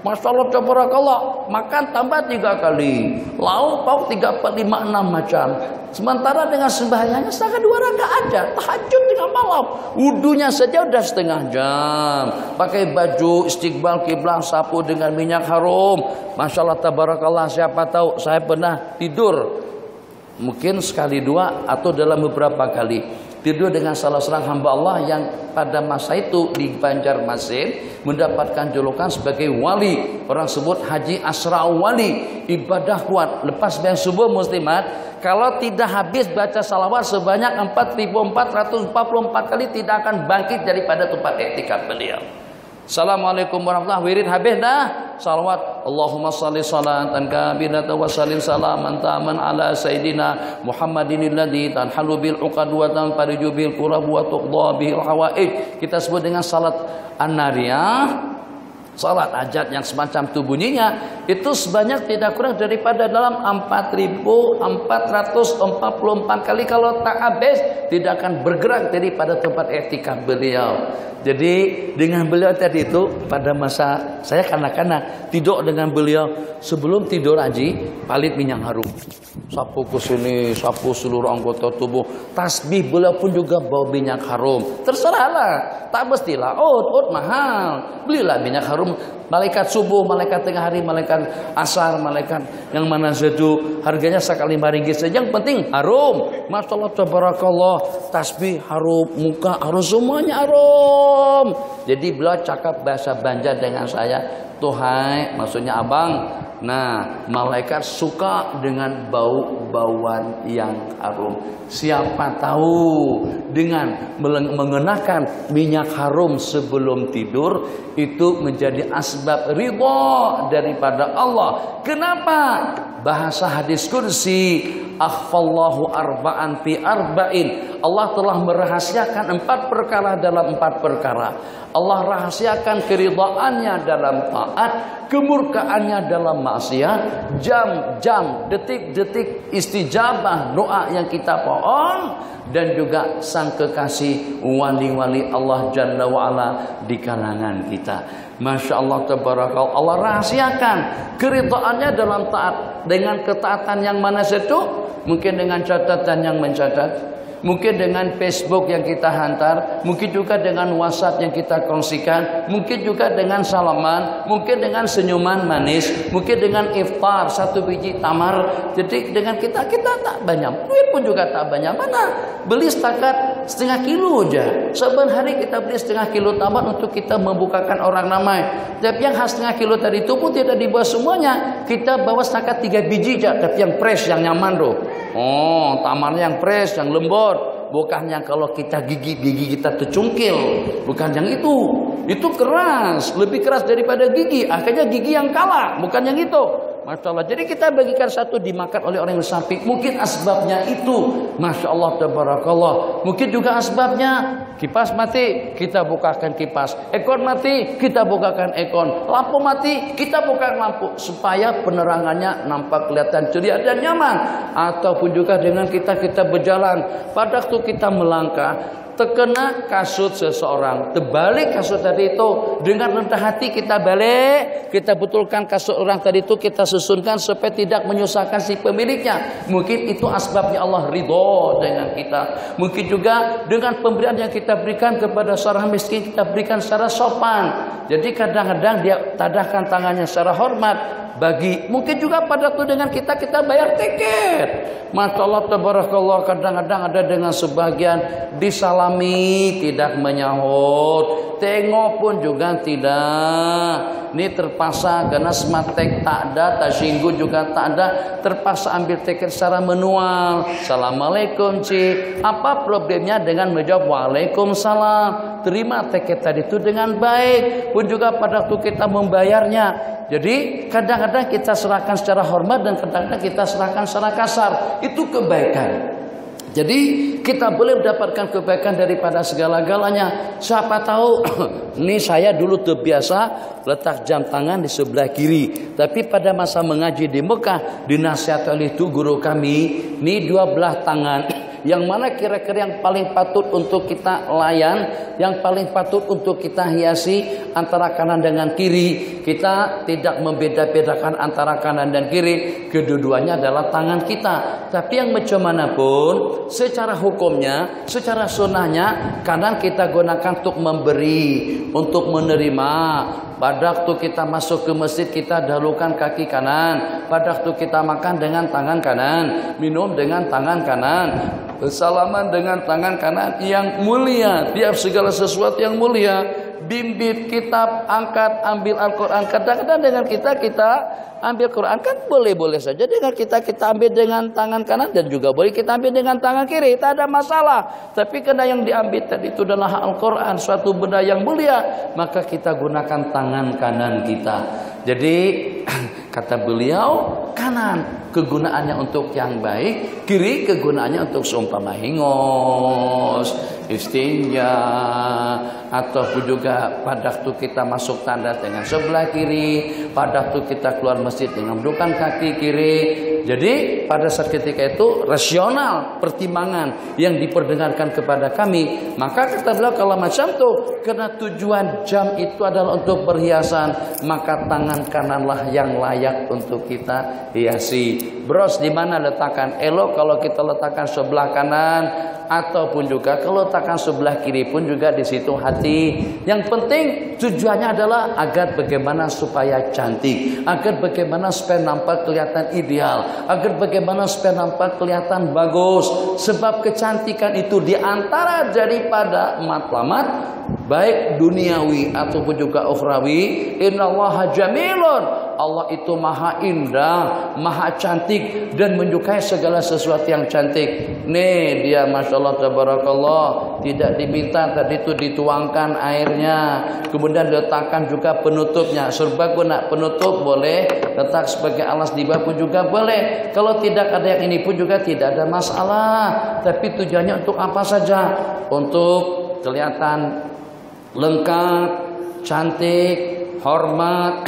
Masya Allah, tabarakallah, makan tambah 3 kali, lauk pauk 3, 4, 5, 6 macam. Sementara dengan sembahyangnya setengah 2 rakaat aja, tahajud tengah malam, wudunya saja udah setengah jam, pakai baju istiqbal kiblat, sapu dengan minyak harum. Masya Allah, tabarakallah. Siapa tahu saya pernah tidur, mungkin sekali 2 atau dalam beberapa kali tidur dengan salah seorang hamba Allah yang pada masa itu di Banjarmasin mendapatkan julukan sebagai wali. Orang sebut Haji Asra Wali. Ibadah kuat. Lepas sembahyang subuh muslimat, kalau tidak habis baca salawat sebanyak 4.444 kali tidak akan bangkit daripada tempat iktikaf beliau. Assalamualaikum warahmatullahi wabarakatuh. Wirid habis dah. Salawat. Allahumma salli salatan kamilatan wa sallim salaman taman ala sayyidina Muhammadin alladzi tanhalu bil uqad wa tanfariju bil qurab wa tuqda bil hawaij. Kita sebut dengan salat an-nariyah. Salat hajat yang semacam itu bunyinya itu sebanyak tidak kurang daripada dalam 4.444 kali. Kalau tak habis tidak akan bergerak daripada tempat iktikaf beliau. Jadi dengan beliau tadi itu pada masa saya kanak-kanak tidur dengan beliau, sebelum tidur haji palit minyak harum, sapu ke sini, sapu seluruh anggota tubuh. Tasbih beliau pun juga bawa minyak harum. Terserahlah, tak mestilah out mahal, belilah minyak harum. Malaikat subuh, malaikat tengah hari, malaikat asar, malaikat yang mana sedu, harganya sekali 5 ringgit saja. Yang penting harum. Masya Allah, tabarakallah, tasbih harum, muka harum, semuanya harum. Jadi beliau cakap bahasa Banjar dengan saya, tuhai, maksudnya abang. Nah, malaikat suka dengan bau-bauan yang harum. Siapa tahu dengan mengenakan minyak harum sebelum tidur itu menjadi asbab ridha daripada Allah. Kenapa? Bahasa hadis kursi, akhfallahu arba'an fi arba'in. Allah telah merahasiakan 4 perkara dalam 4 perkara. Allah rahasiakan keridhaannya dalam taat, kemurkaannya dalam maksiat, jam-jam, detik-detik istijabah doa yang kita pohon, dan juga sang kekasih wali-wali Allah Jalla wa'ala di kalangan kita. Masya Allah, tabarakallah. Allah rahasiakan keridhaannya dalam taat. Dengan ketaatan yang mana itu? Mungkin dengan catatan yang mencatat, mungkin dengan Facebook yang kita hantar, mungkin juga dengan WhatsApp yang kita kongsikan, mungkin juga dengan salaman, mungkin dengan senyuman manis, mungkin dengan iftar 1 biji tamar. Jadi dengan kita tak banyak, duit pun juga tak banyak. Mana beli setakat setengah kilo aja. Saban hari kita beli setengah kilo tamar untuk kita membukakan orang ramai. Tapi yang khas setengah kilo tadi itu pun tidak dibawa semuanya. Kita bawa setakat 3 biji aja, tapi yang fresh, yang nyaman tuh. Oh, tamarnya yang fresh, yang lembut. Bukan yang kalau kita gigi kita tercungkil. Bukan yang itu. Itu keras, lebih keras daripada gigi. Akhirnya gigi yang kalah, bukan yang itu. Masya Allah. Jadi kita bagikan satu dimakan oleh orang yang sakit. Mungkin asbabnya itu. Masya Allah, tabarakallah. Mungkin juga asbabnya kipas mati, kita bukakan kipas. Ekor mati, kita bukakan ekor. Lampu mati, kita bukakan lampu. Supaya penerangannya nampak kelihatan ceria dan nyaman. Ataupun juga dengan kita berjalan. Pada waktu kita melangkah, terkena kasut seseorang, terbalik kasut tadi itu, dengan rendah hati kita balik, kita betulkan kasut orang tadi itu, kita susunkan supaya tidak menyusahkan si pemiliknya. Mungkin itu asbabnya Allah ridho dengan kita. Mungkin juga dengan pemberian yang kita berikan kepada seorang miskin, kita berikan secara sopan. Jadi kadang-kadang dia tadahkan tangannya secara hormat. Mungkin juga pada waktu dengan kita bayar tiket. Masya Allah, tabarakallah. Kadang-kadang ada dengan sebagian disalami tidak menyahut, tengok pun juga tidak. Ini terpaksa karena smatek tak ada, tasinggu juga tak ada, terpaksa ambil tiket secara manual. Assalamualaikum cik, apa problemnya dengan menjawab waalaikumsalam. Terima tiket tadi itu dengan baik. Pun juga pada waktu kita membayarnya. Jadi kadang-kadang kita serahkan secara hormat dan kadang-kadang kita serahkan secara kasar. Itu kebaikan. Jadi kita boleh mendapatkan kebaikan daripada segala-galanya. Siapa tahu, ini saya dulu terbiasa letak jam tangan di sebelah kiri. Tapi pada masa mengaji di Mekah, dinasihat oleh itu guru kami, ini 2 belah tangan. Yang mana kira-kira yang paling patut untuk kita layan, yang paling patut untuk kita hiasi antara kanan dengan kiri. Kita tidak membeda-bedakan antara kanan dan kiri. Kedua-duanya adalah tangan kita. Tapi yang macam mana pun, secara hukumnya, secara sunnahnya, kanan kita gunakan untuk memberi, untuk menerima. Pada waktu kita masuk ke masjid, kita dahulukan kaki kanan. Pada waktu kita makan dengan tangan kanan, minum dengan tangan kanan, bersalaman dengan tangan kanan yang mulia. Tiap segala sesuatu yang mulia, bimbit, kitab, angkat, ambil Al-Quran. Kadang-kadang dengan kita ambil Quran kan boleh-boleh saja dengan kita ambil dengan tangan kanan, dan juga boleh kita ambil dengan tangan kiri, tak ada masalah. Tapi karena yang diambil tadi itu adalah Al-Quran, suatu benda yang mulia, maka kita gunakan tangan kanan kita. Jadi kata beliau, kanan kegunaannya untuk yang baik, kiri kegunaannya untuk seumpama hingos, istinja, ataupun juga pada waktu kita masuk tanda dengan sebelah kiri, pada waktu kita keluar masjid dengan menundukkan kaki kiri. Jadi pada saat ketika itu rasional pertimbangan yang diperdengarkan kepada kami. Maka kata beliau, kalau macam tuh, karena tujuan jam itu adalah untuk perhiasan, maka tangan kananlah yang layak untuk kita hiasi. Bros, di mana letakkan? Elok kalau kita letakkan sebelah kanan, ataupun juga kalau letakkan sebelah kiri pun juga di situ hati. Yang penting tujuannya adalah agar bagaimana supaya cantik, agar bagaimana supaya nampak kelihatan ideal, agar bagaimana supaya nampak kelihatan bagus. Sebab kecantikan itu diantara daripada matlamat baik duniawi ataupun juga ukhrawi. Innallaha jamilun. Allah itu maha indah, maha cantik, dan menyukai segala sesuatu yang cantik. Nih dia, masya Allah tabarakallah, tidak diminta tadi itu dituangkan airnya, kemudian letakkan juga penutupnya. Serbaguna penutup boleh, letak sebagai alas di bawah pun juga boleh. Kalau tidak ada yang ini pun juga tidak ada masalah. Tapi tujuannya untuk apa saja? Untuk kelihatan lengkap, cantik, hormat,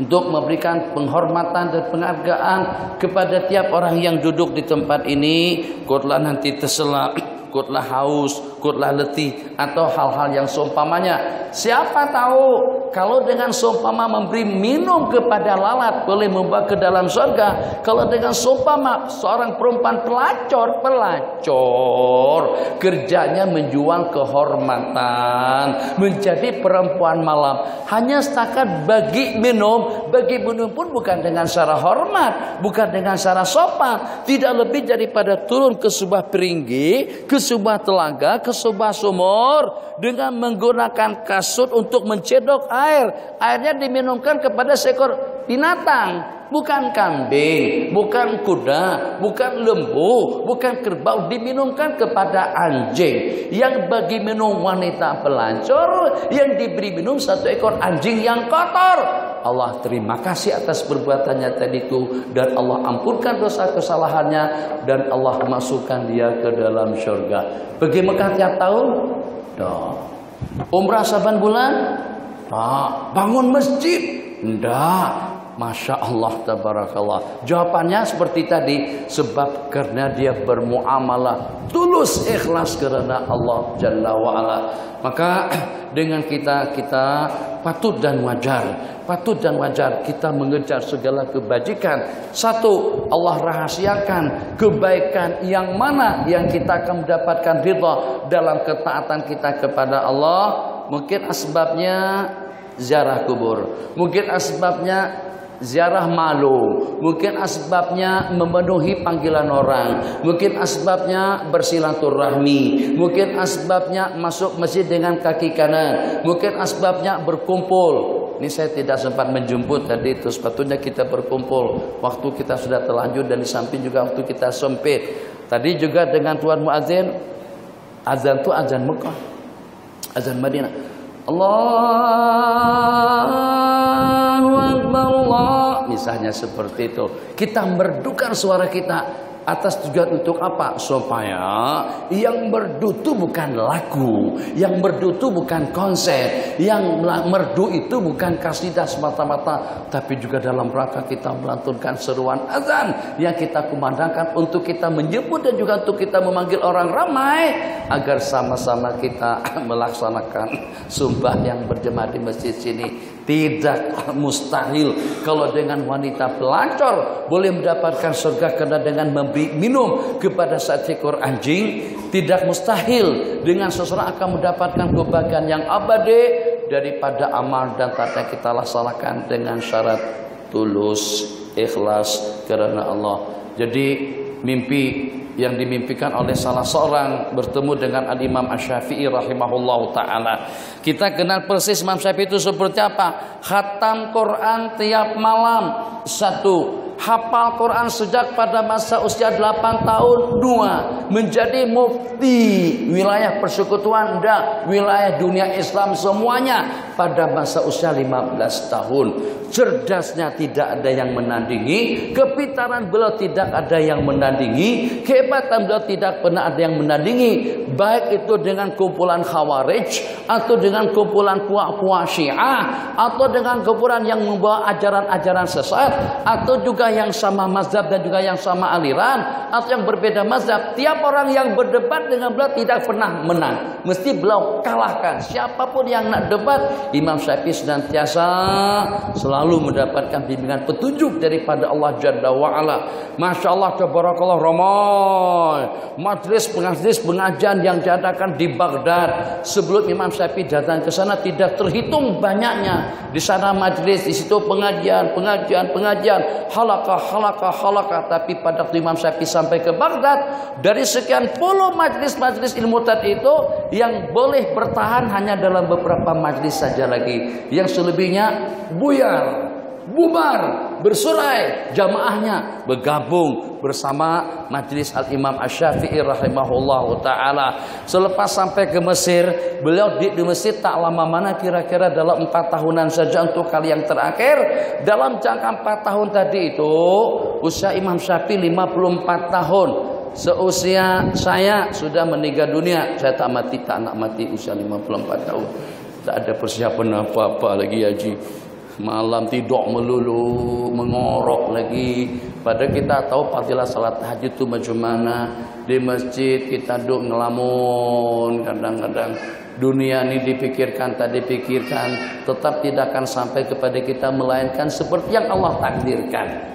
untuk memberikan penghormatan dan penghargaan kepada tiap orang yang duduk di tempat ini. Kutlah nanti terselak, kutlah haus, kutlah letih, atau hal-hal yang seumpamanya. Siapa tahu kalau dengan seumpama memberi minum kepada lalat boleh membawa ke dalam surga. Kalau dengan seumpama seorang perempuan pelacur kerjanya menjual kehormatan, menjadi perempuan malam, hanya setakat bagi minum pun bukan dengan cara hormat, bukan dengan cara sopan, tidak lebih daripada turun ke sebuah peringgi, ke sebuah telaga, ke sebuah sumur dengan menggunakan kasut untuk mencedok air. Airnya diminumkan kepada seekor binatang, bukan kambing, bukan kuda, bukan lembu, bukan kerbau, diminumkan kepada anjing. Yang bagi minum wanita pelacur, yang diberi minum satu ekor anjing yang kotor. Allah terima kasih atas perbuatannya tadi itu, dan Allah ampunkan dosa kesalahannya, dan Allah masukkan dia ke dalam surga. Pergi Mekah tiap tahun? Dah. Umrah saban bulan? Tak. Bangun masjid? Ndak. Masya Allah tabarakallah. Jawabannya seperti tadi, sebab karena dia bermuamalah tulus ikhlas karena Allah Jalla wa'ala. Maka dengan kita patut dan wajar kita mengejar segala kebajikan. Satu, Allah rahasiakan kebaikan yang mana yang kita akan mendapatkan ridha dalam ketaatan kita kepada Allah. Mungkin asbabnya ziarah kubur, mungkin asbabnya ziarah malu, mungkin asbabnya memenuhi panggilan orang, mungkin asbabnya bersilaturahmi, mungkin asbabnya masuk masjid dengan kaki kanan, mungkin asbabnya berkumpul. Ini saya tidak sempat menjemput tadi itu, sepatutnya kita berkumpul. Waktu kita sudah terlanjur, dan di samping juga waktu kita sempit. Tadi juga dengan tuan muadzin, azan itu azan Mekah, azan Madinah. Allahu Akbar, Allah. Misalnya seperti itu. Kita merdukan suara kita. Atas tujuan untuk apa? Supaya yang merdu itu bukan lagu, yang merdu itu bukan konser, yang merdu itu bukan kasidah semata-mata, tapi juga dalam rangka kita melantunkan seruan azan yang kita kumandangkan untuk kita menyebut dan juga untuk kita memanggil orang ramai agar sama-sama kita melaksanakan sumbah yang berjemaah di masjid sini. Tidak mustahil kalau dengan wanita pelacur boleh mendapatkan surga karena dengan memberi minum kepada seekor anjing. Tidak mustahil dengan seseorang akan mendapatkan kebahagiaan yang abadi daripada amal dan tata kita laksanakan dengan syarat tulus, ikhlas karena Allah. Jadi mimpi yang dimimpikan oleh salah seorang bertemu dengan Al-Imam Asy-Syafi'i rahimahullahu ta'ala. Kita kenal persis Imam Syafi'i itu seperti apa. Khatam Quran tiap malam. 1. Hafal Quran sejak pada masa usia 8 tahun. 2. Menjadi mufti wilayah persekutuan dan wilayah dunia Islam semuanya pada masa usia 15 tahun. Cerdasnya tidak ada yang menandingi, kepintaran beliau tidak ada yang menandingi, kehebatan beliau tidak pernah ada yang menandingi, baik itu dengan kumpulan Khawarij atau dengan kumpulan puak-puak Syiah atau dengan kumpulan yang membawa ajaran-ajaran sesat atau juga yang sama mazhab dan juga yang sama aliran atau yang berbeda mazhab. Tiap orang yang berdebat dengan beliau tidak pernah menang, mesti beliau kalahkan. Siapapun yang nak debat, Imam Syafi'i senantiasa selalu mendapatkan bimbingan petunjuk daripada Allah Jalla wa'ala. Masya Allah, tabarakallah, ramai majlis pengajian yang diadakan di Baghdad. Sebelum Imam Syafi'i datang ke sana tidak terhitung banyaknya. Di sana majlis, di situ pengajian, halaqah. Tapi pada waktu Imam Syafi'i sampai ke Baghdad, dari sekian puluh majlis ilmu tadi itu yang boleh bertahan hanya dalam beberapa majlis saja lagi. Yang selebihnya buyar, bubar, bersurai, jamaahnya bergabung bersama majlis Al-Imam Asy-Syafi'i rahimahullahu ta'ala. Selepas sampai ke Mesir, beliau di Mesir tak lama mana, kira-kira dalam 4 tahunan saja untuk kali yang terakhir. Dalam jangka 4 tahun tadi itu usia Imam Syafi'i 54 tahun. Seusia saya sudah meninggal dunia. Saya tak nak mati usia 54 tahun. Tak ada persiapan apa-apa lagi haji. Malam tidur melulu, mengorok lagi. Padahal kita tahu fadilah salat tahajud itu macam mana. Di masjid kita duduk ngelamun. Kadang-kadang dunia ini dipikirkan, tak dipikirkan, tetap tidak akan sampai kepada kita melainkan seperti yang Allah takdirkan.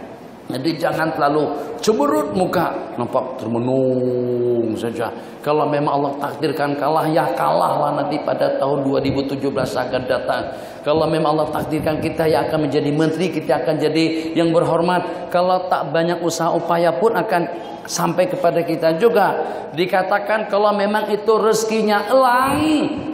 Jadi jangan terlalu cemberut muka, nampak termenung saja. Kalau memang Allah takdirkan kalah, ya kalahlah nanti pada tahun 2017 akan datang. Kalau memang Allah takdirkan kita yang akan menjadi menteri, kita akan jadi yang berhormat. Kalau tak banyak usaha upaya pun akan sampai kepada kita juga. Dikatakan kalau memang itu rezekinya elang,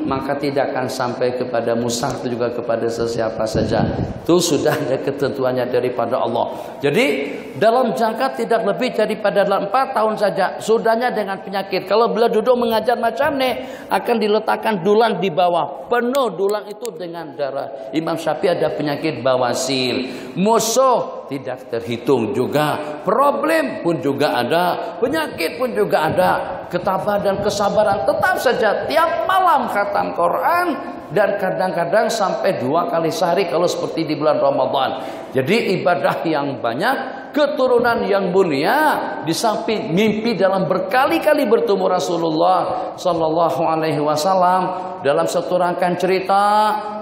maka tidak akan sampai kepada Musa atau juga kepada sesiapa saja. Itu sudah ada ketentuannya daripada Allah. Jadi dalam jangka tidak lebih daripada 4 tahun saja sudahnya dengan penyakit. Kalau beliau duduk mengajar macam ni, akan diletakkan dulang di bawah, penuh dulang itu dengan darah. Imam Syafi'i ada penyakit bawasir, musuh tidak terhitung juga, problem pun juga ada, penyakit pun juga ada, ketabahan dan kesabaran tetap saja tiap malam khatam Quran dan kadang-kadang sampai 2 kali sehari kalau seperti di bulan Ramadan. Jadi ibadah yang banyak, keturunan yang mulia, di samping mimpi dalam berkali-kali bertemu Rasulullah sallallahu alaihi wasallam. Dalam satu rangkaian cerita,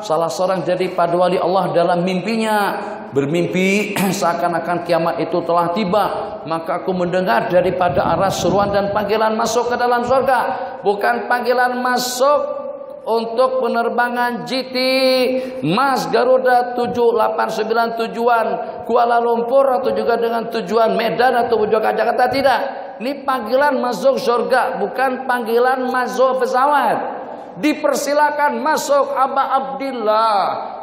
salah seorang daripada wali Allah dalam mimpinya bermimpi seakan-akan kiamat itu telah tiba. Maka aku mendengar daripada arah seruan dan panggilan masuk ke dalam surga, bukan panggilan masuk untuk penerbangan GT Mas Garuda 789 tujuan Kuala Lumpur atau juga dengan tujuan Medan atau juga Jakarta, tidak. Ini panggilan masuk surga, bukan panggilan masuk pesawat. Dipersilakan masuk Aba Abdillah,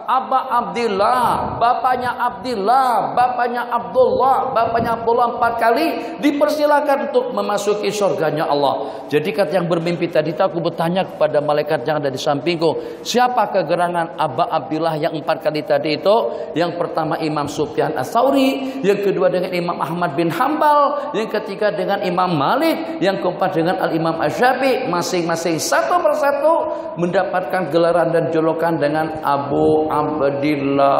Aba Abdillah, bapaknya Abdillah, bapaknya Abdullah, bapaknya Abdullah 4 kali dipersilakan untuk memasuki surganya Allah. Jadi kata yang bermimpi tadi aku bertanya kepada malaikat yang ada di sampingku, siapa kegerangan Aba Abdillah yang 4 kali tadi itu? Yang pertama Imam Sufyan Ats-Tsauri, yang kedua dengan Imam Ahmad bin Hambal, yang ketiga dengan Imam Malik, yang keempat dengan Al-Imam Asy-Syafi'i. Masing-masing satu persatu mendapatkan gelaran dan julukan dengan Abu Abdillah.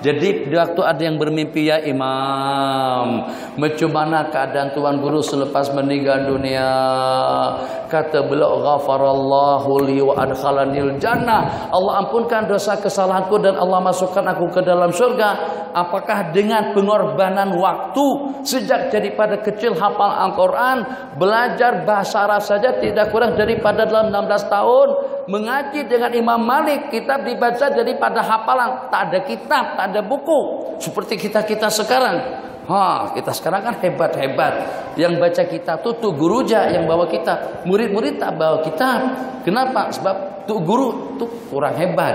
Jadi waktu ada yang bermimpi, ya Imam, bagaimana keadaan Tuan Guru selepas meninggal dunia? Kata beliau, ghafarallahu li wa adkhalanil jannah. Allah ampunkan dosa kesalahanku dan Allah masukkan aku ke dalam surga. Apakah dengan pengorbanan waktu sejak daripada kecil hafal Al-Quran, belajar bahasa Arab saja tidak kurang daripada dalam 16 tahun, mengaji dengan Imam Malik, kitab dibaca daripada hafalan, tak ada kitab, tak ada buku seperti kita sekarang. Kita sekarang kan hebat-hebat. Yang baca kitab tuh guruja yang bawa kitab, murid-murid tak bawa kitab. Kenapa? Sebab tuh guru tuh kurang hebat,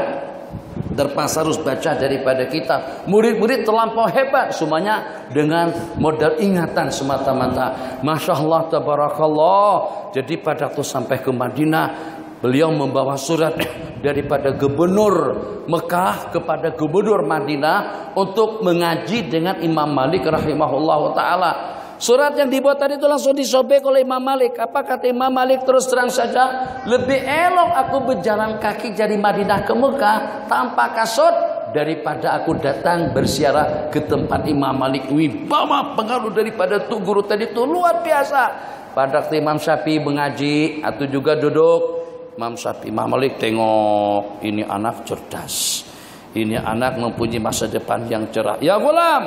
terpaksa harus baca daripada kitab. Murid-murid terlampau hebat, semuanya dengan modal ingatan semata-mata. Masya Allah, tabarakallah. Jadi pada waktu sampai ke Madinah, beliau membawa surat daripada gubernur Mekah kepada gubernur Madinah untuk mengaji dengan Imam Malik rahimahullah ta'ala. Surat yang dibuat tadi itu langsung disobek oleh Imam Malik. Apa kata Imam Malik? Terus terang saja, lebih elok aku berjalan kaki dari Madinah ke Mekah tanpa kasut daripada aku datang berziarah ke tempat Imam Malik. Wibawa pengaruh daripada tu guru tadi itu luar biasa. Pada waktu Imam Syafi'i mengaji atau juga duduk, Imam Malik tengok, ini anak cerdas, ini anak mempunyai masa depan yang cerah. Ya gulam,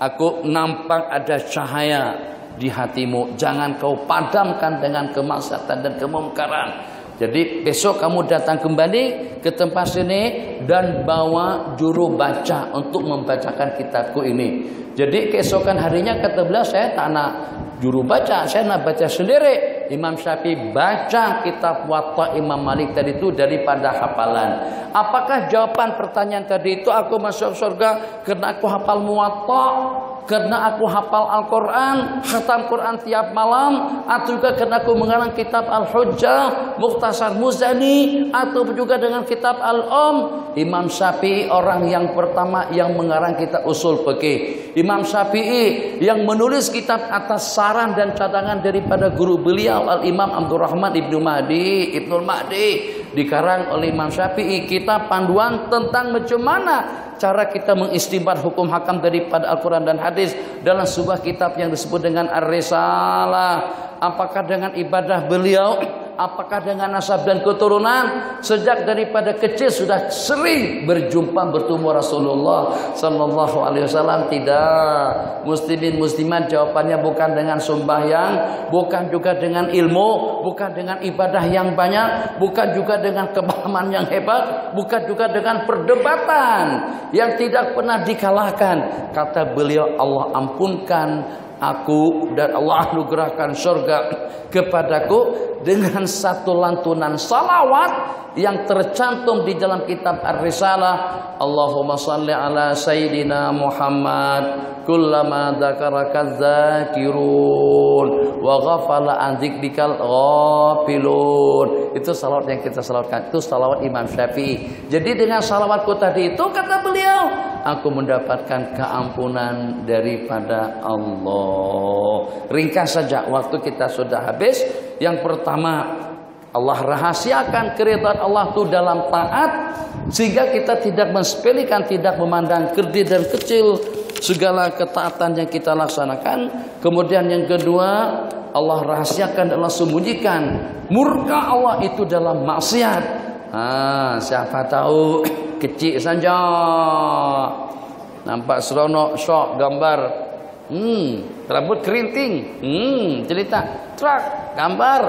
aku nampak ada cahaya di hatimu, jangan kau padamkan dengan kemaksiatan dan kemungkaran. Jadi besok kamu datang kembali ke tempat sini dan bawa juru baca untuk membacakan kitabku ini. Jadi keesokan harinya kata beliau, saya tak nak juru baca, saya nak baca sendiri. Imam Syafi'i baca kitab Muwatta Imam Malik tadi itu daripada hafalan. Apakah jawaban pertanyaan tadi itu aku masuk surga karena aku hafal Muwatta, karena aku hafal Al-Quran, khatam Quran tiap malam, atau juga karena aku mengarang kitab Al-Hujjah, Mukhtasar Muzani, atau juga dengan kitab Imam Syafi'i orang yang pertama yang mengarang kitab Usul Fiqih. Imam Syafi'i yang menulis kitab atas saran dan cadangan daripada guru beliau Al-Imam Abdurrahman Ibnul Mahdi, dikarang oleh Imam Syafi'i kitab panduan tentang bagaimana cara kita mengistinbat hukum hakam daripada Al-Quran dan hadis dalam sebuah kitab yang disebut dengan Ar-Risalah. Apakah dengan ibadah beliau, apakah dengan nasab dan keturunan, sejak daripada kecil sudah sering bertemu Rasulullah sallallahu alaihi wasallam? Tidak. Muslimin muslimat, jawabannya bukan dengan sembahyang, bukan juga dengan ilmu, bukan dengan ibadah yang banyak, bukan juga dengan kepahaman yang hebat, bukan juga dengan perdebatan yang tidak pernah dikalahkan. Kata beliau, Allah ampunkan aku dan Allah anugerahkan surga kepadaku dengan satu lantunan salawat yang tercantum di dalam kitab Ar-Risalah. Allahumma salli ala Sayyidina Muhammad kullama dzakaraka dzakirun wa ghafala an dzikrikal ghafilun. Itu salawat yang kita salawatkan, itu salawat Imam Syafi'i. Jadi dengan salawatku tadi itu, kata beliau, aku mendapatkan keampunan daripada Allah. Ringkas saja, waktu kita sudah habis. Yang pertama, Allah rahasiakan keridhaan Allah itu dalam taat, sehingga kita tidak mensepelekan, tidak memandang gede dan kecil segala ketaatan yang kita laksanakan. Kemudian yang kedua, Allah rahasiakan, Allah sembunyikan murka Allah itu dalam maksiat. Siapa tahu kecil saja nampak seronok, syok gambar, rambut kerinting, cerita trak gambar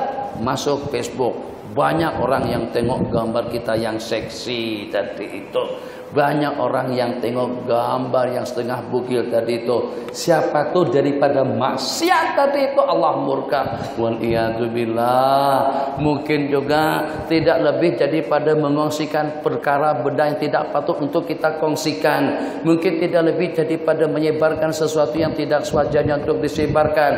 masuk Facebook. Banyak orang yang tengok gambar kita yang seksi tadi itu. Banyak orang yang tengok gambar yang setengah bugil tadi itu. Siapa tuh daripada maksiat tadi itu Allah murka. Waliyadzubillah. Mungkin juga tidak lebih daripada mengongsikan perkara benda yang tidak patut untuk kita kongsikan. Mungkin tidak lebih daripada menyebarkan sesuatu yang tidak sewajarnya untuk disebarkan.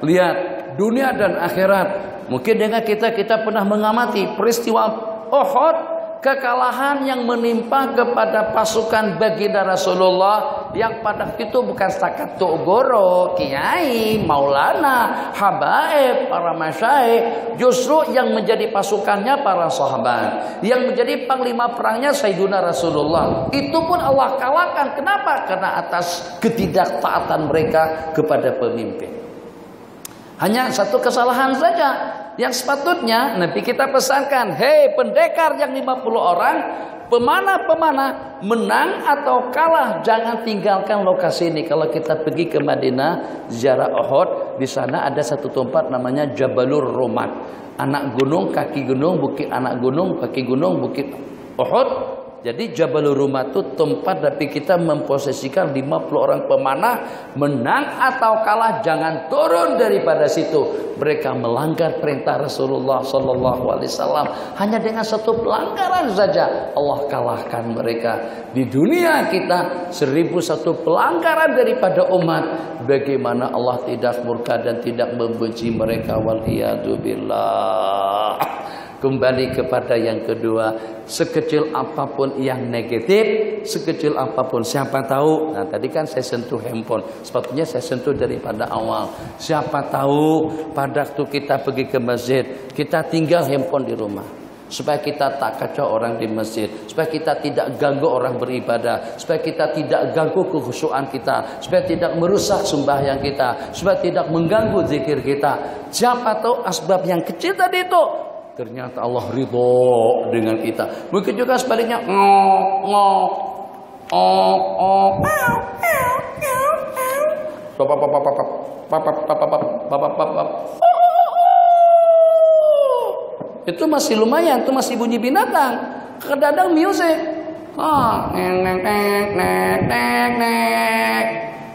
Lihat dunia dan akhirat. Mungkin dengan kita pernah mengamati peristiwa Uhud, kekalahan yang menimpa kepada pasukan baginda Rasulullah yang pada itu bukan setakat tok guru, kiai, maulana, habaib, para masyaikh, justru yang menjadi pasukannya para sahabat, yang menjadi panglima perangnya Sayyiduna Rasulullah. Itu pun Allah kalahkan. Kenapa? Karena atas ketidaktaatan mereka kepada pemimpin. Hanya satu kesalahan saja yang sepatutnya Nabi kita pesankan, hei pendekar yang 50 orang, pemanah-pemanah, menang atau kalah jangan tinggalkan lokasi ini. Kalau kita pergi ke Madinah ziarah Uhud, di sana ada satu tempat namanya Jabalur Rumat, anak gunung, kaki gunung, bukit anak gunung, kaki gunung, bukit Uhud. Jadi Jabalur Rumat itu tempat tapi kita memposisikan 50 orang pemanah, menang atau kalah jangan turun daripada situ. Mereka melanggar perintah Rasulullah SAW. Hanya dengan satu pelanggaran saja Allah kalahkan mereka. Di dunia kita 1001 pelanggaran daripada umat. Bagaimana Allah tidak murka dan tidak membenci mereka. Waliyadzubillah. Kembali kepada yang kedua, sekecil apapun yang negatif, sekecil apapun, siapa tahu. Nah tadi kan saya sentuh handphone, sepatutnya saya sentuh daripada awal. Siapa tahu pada waktu kita pergi ke masjid, kita tinggal handphone di rumah, supaya kita tak kacau orang di masjid, supaya kita tidak ganggu orang beribadah, supaya kita tidak ganggu kekhusyuan kita, supaya tidak merusak sembahyang kita, supaya tidak mengganggu zikir kita. Siapa tahu asbab yang kecil tadi itu ternyata Allah ridho dengan kita. Mungkin juga sebaliknya, itu masih lumayan, itu masih bunyi binatang. Kadang-kadang music.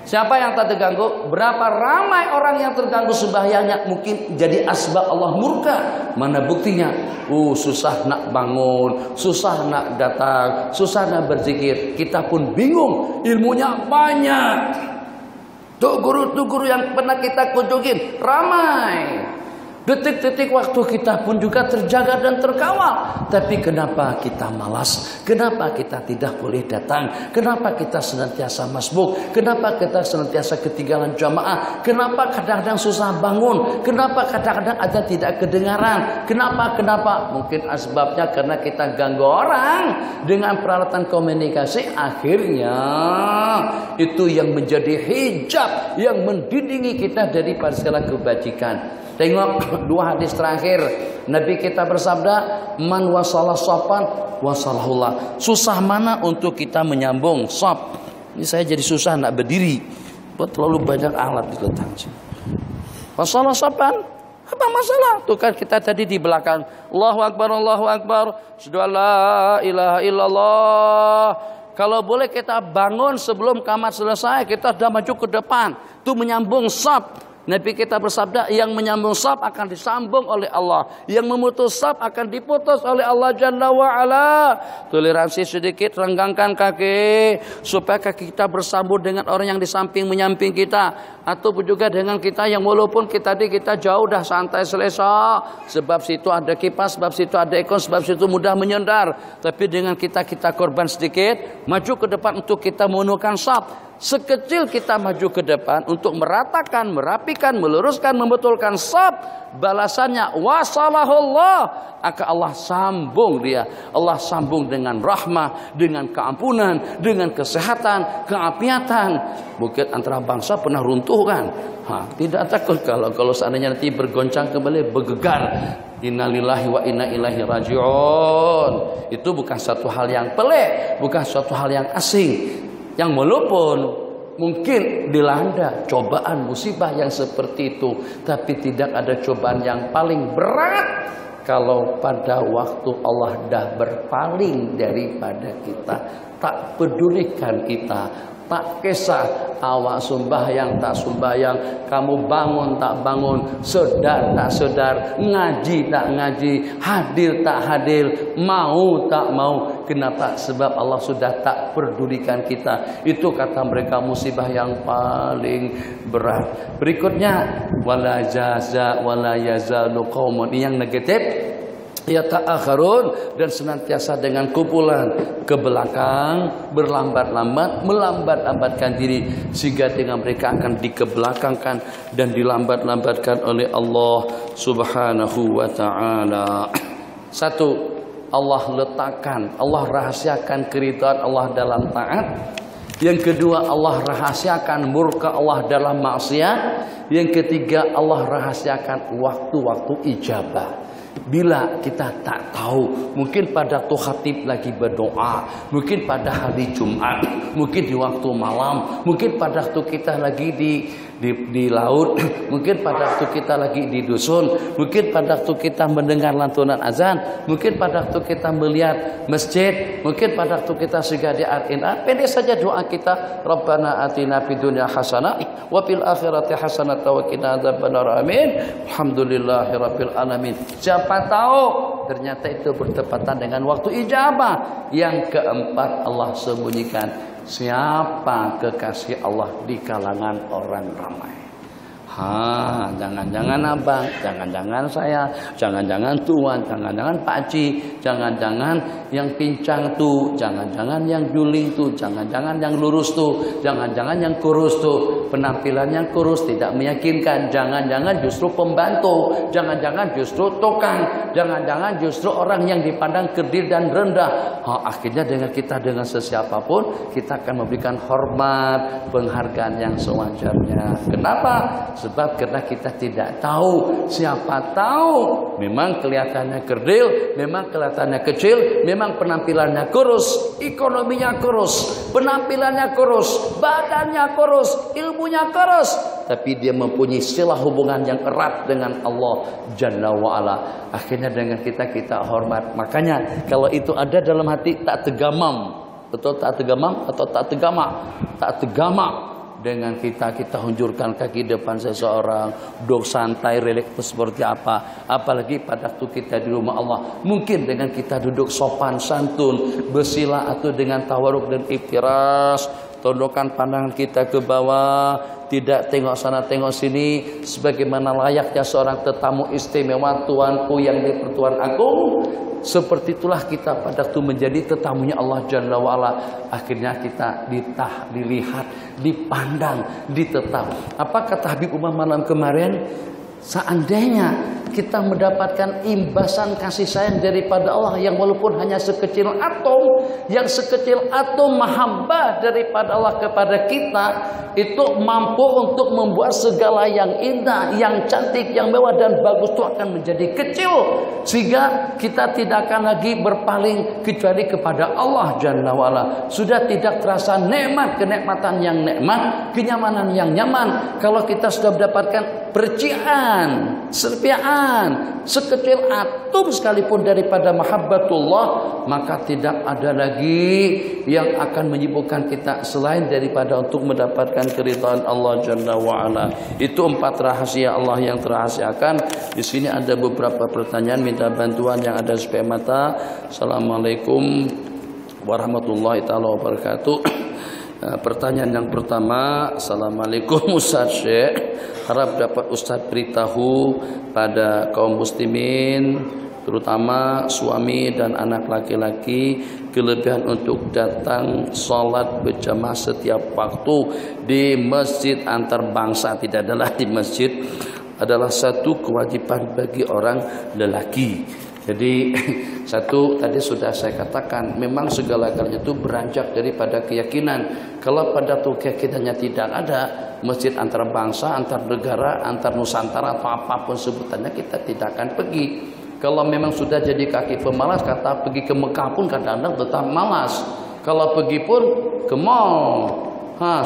Siapa yang tak terganggu? Berapa ramai orang yang terganggu sembahyangnya, mungkin jadi asbab Allah murka. Mana buktinya? Susah nak bangun, susah nak datang, susah nak berzikir. Kita pun bingung, ilmunya banyak. Tuh guru yang pernah kita kunjungin ramai. Detik-detik waktu kita pun juga terjaga dan terkawal. Tapi kenapa kita malas? Kenapa kita tidak boleh datang? Kenapa kita senantiasa masbuk? Kenapa kita senantiasa ketinggalan jamaah? Kenapa kadang-kadang susah bangun? Kenapa kadang-kadang ada tidak kedengaran? Kenapa? Mungkin asbabnya karena kita ganggu orang dengan peralatan komunikasi. Akhirnya itu yang menjadi hijab yang mendindingi kita daripada segala kebajikan. Tengok dua hadis terakhir. Nabi kita bersabda, man wasalah sopan wasalahullah. Susah mana untuk kita menyambung sop. Ini saya jadi susah nak berdiri, terlalu banyak alat di letak. Wasalah sopan, apa masalah? Tuh kan kita tadi di belakang, Allahu Akbar, Allahu Akbar, asyhadu an la ilaha illallah. Kalau boleh kita bangun sebelum qamat selesai, kita sudah maju ke depan, itu menyambung sop. Nabi kita bersabda, yang menyambung saf akan disambung oleh Allah, yang memutus saf akan diputus oleh Allah Jalla wa'ala. Toleransi sedikit, renggangkan kaki supaya kaki kita bersambung dengan orang yang di samping menyamping kita, ataupun juga dengan kita yang walaupun kita jauh dah santai selesa, sebab situ ada kipas, sebab situ ada ekor, sebab situ mudah menyendar. Tapi dengan kita korban sedikit, maju ke depan untuk kita memenuhkan saf. Sekecil kita maju ke depan untuk meratakan, merapikan, meluruskan, membetulkan saf, balasannya wasalahullah, akan Allah sambung dia. Allah sambung dengan rahmah, dengan keampunan, dengan kesehatan, keapiatan. Bukit antara bangsa pernah runtuh kan? Tidak takut kalau seandainya nanti bergoncang kembali, bergegar. Innalillahi wa inna ilaihi raji'un. Itu bukan satu hal yang pelik, bukan suatu hal yang asing. Yang walaupun mungkin dilanda cobaan musibah yang seperti itu, tapi tidak ada cobaan yang paling berat kalau pada waktu Allah dah berpaling daripada kita, tak pedulikan kita, tak kisah awak sembahyang tak sembahyang, kamu bangun tak bangun, sedar tak sedar, ngaji tak ngaji, hadir tak hadir, mau tak mau. Kenapa? Sebab Allah sudah tak pedulikan kita. Itu kata mereka musibah yang paling berat. Berikutnya, wala jaza wala yazalu qaumun, yang negatif, ya ta'akharun, dan senantiasa dengan kumpulan ke belakang, berlambat-lambat, melambat-lambatkan diri, sehingga dengan mereka akan dikebelakangkan dan dilambat-lambatkan oleh Allah Subhanahu wa ta'ala. Satu, Allah letakkan, Allah rahasiakan keridhaan Allah dalam taat. Yang kedua, Allah rahasiakan murka Allah dalam maksiat. Yang ketiga, Allah rahasiakan waktu-waktu ijabah. Bila kita tak tahu, mungkin pada tu khatib lagi berdoa, mungkin pada hari Jumat, mungkin di waktu malam, mungkin pada waktu kita lagi di laut, mungkin pada waktu kita lagi di dusun, mungkin pada waktu kita mendengar lantunan azan, mungkin pada waktu kita melihat masjid, mungkin pada waktu kita segera di Ar-In'an. Pendek saja doa kita, Rabbana atina fid dunya hasanah wa fil akhirati hasanah wa qina adzabannar. Amin. Alhamdulillahirabbil alamin. Siapa tahu ternyata itu bertepatan dengan waktu ijabah. Yang keempat, Allah sembunyikan siapa kekasih Allah di kalangan orang ramai. Jangan-jangan abang, jangan-jangan saya, jangan-jangan tuan, jangan-jangan pakcik, jangan-jangan yang pincang tuh, jangan-jangan yang juling tuh, jangan-jangan yang lurus tuh, jangan-jangan yang kurus tuh, penampilannya kurus tidak meyakinkan, jangan-jangan justru pembantu, jangan-jangan justru tukang, jangan-jangan justru orang yang dipandang kerdil dan rendah. Akhirnya dengan kita dengan sesiapapun kita akan memberikan hormat, penghargaan yang sewajarnya. Kenapa? Sebab karena kita tidak tahu. Siapa tahu memang kelihatannya kerdil, memang kelihatannya kecil, memang penampilannya kurus, ekonominya kurus, penampilannya kurus, badannya kurus, ilmunya kurus, tapi dia mempunyai silah hubungan yang erat dengan Allah Jalla wa'ala. Akhirnya dengan kita hormat. Makanya kalau itu ada dalam hati, tak tegamam. Betul, tak tegamam atau tak tegamak? Tak tegamak. Dengan kita hunjurkan kaki depan seseorang, duduk santai, rileks seperti apa. Apalagi pada waktu kita di rumah Allah, mungkin dengan kita duduk sopan santun, bersila atau dengan tawaruk dan iftiras, tundukkan pandangan kita ke bawah, tidak tengok sana tengok sini, sebagaimana layaknya seorang tetamu istimewa tuanku yang di pertuan agung. Seperti itulah kita pada waktu menjadi tetamunya Allah Jalla wa'ala. Akhirnya kita dilihat, dipandang, ditetap. Apa kata Habib Umar malam kemarin? Seandainya kita mendapatkan imbasan kasih sayang daripada Allah yang walaupun hanya sekecil atom, yang sekecil atom mahabbah daripada Allah kepada kita, itu mampu untuk membuat segala yang indah, yang cantik, yang mewah dan bagus itu akan menjadi kecil, sehingga kita tidak akan lagi berpaling kecuali kepada Allah Jalla wa'ala. Sudah tidak terasa nikmat, kenikmatan yang nikmat, kenyamanan yang nyaman. Kalau kita sudah mendapatkan percikan, serpiaan sekecil atom sekalipun daripada mahabbatullah, maka tidak ada lagi yang akan menyibukkan kita selain daripada untuk mendapatkan keridhaan Allah Jalla wa'ala. Itu 4 rahasia Allah yang terahasiakan. Di sini ada beberapa pertanyaan, minta bantuan yang ada supaya mata. Assalamualaikum warahmatullahi taala wabarakatuh. Pertanyaan yang pertama, Assalamualaikum Ustaz Syekh, harap dapat Ustaz beritahu pada kaum muslimin, terutama suami dan anak laki-laki, kelebihan untuk datang sholat berjamaah setiap waktu di masjid antar bangsa. Tidak adalah di masjid, adalah satu kewajiban bagi orang lelaki. Jadi satu, tadi sudah saya katakan, memang segala-galanya itu beranjak daripada keyakinan. Kalau pada tuh keyakinannya tidak ada, masjid antar bangsa, antar negara, antar nusantara atau apapun sebutannya, kita tidak akan pergi. Kalau memang sudah jadi kaki pemalas, kata pergi ke Mekah pun kadang-kadang tetap malas. Kalau pergi pun ke mall,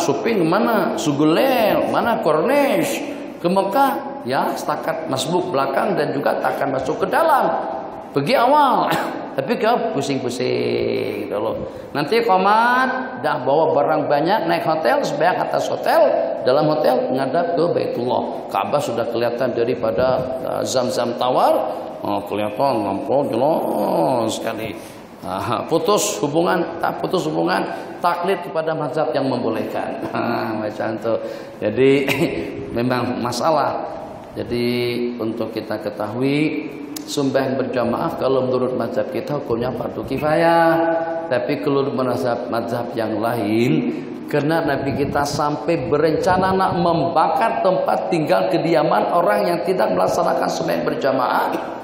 shopping mana, Sugulel, mana Corniche, ke Mekah ya setakat masbuk belakang dan juga takkan masuk ke dalam. Pergi awal, tapi kau pusing-pusing dulu. Nanti komat, dah bawa barang banyak, naik hotel, sembahyang atas hotel, dalam hotel ngadap ke Baitullah. Ka'bah sudah kelihatan daripada Zam-Zam Tawar, kelihatan lampu jelas sekali. Putus hubungan, tak putus hubungan, taklid kepada mazhab yang membolehkan. Macam tu. Jadi memang masalah. Jadi untuk kita ketahui, sembahyang berjamaah kalau menurut mazhab kita hukumnya fardu kifayah. Tapi kalau mazhab yang lain, karena Nabi kita sampai berencana nak membakar tempat tinggal kediaman orang yang tidak melaksanakan sembahyang berjamaah.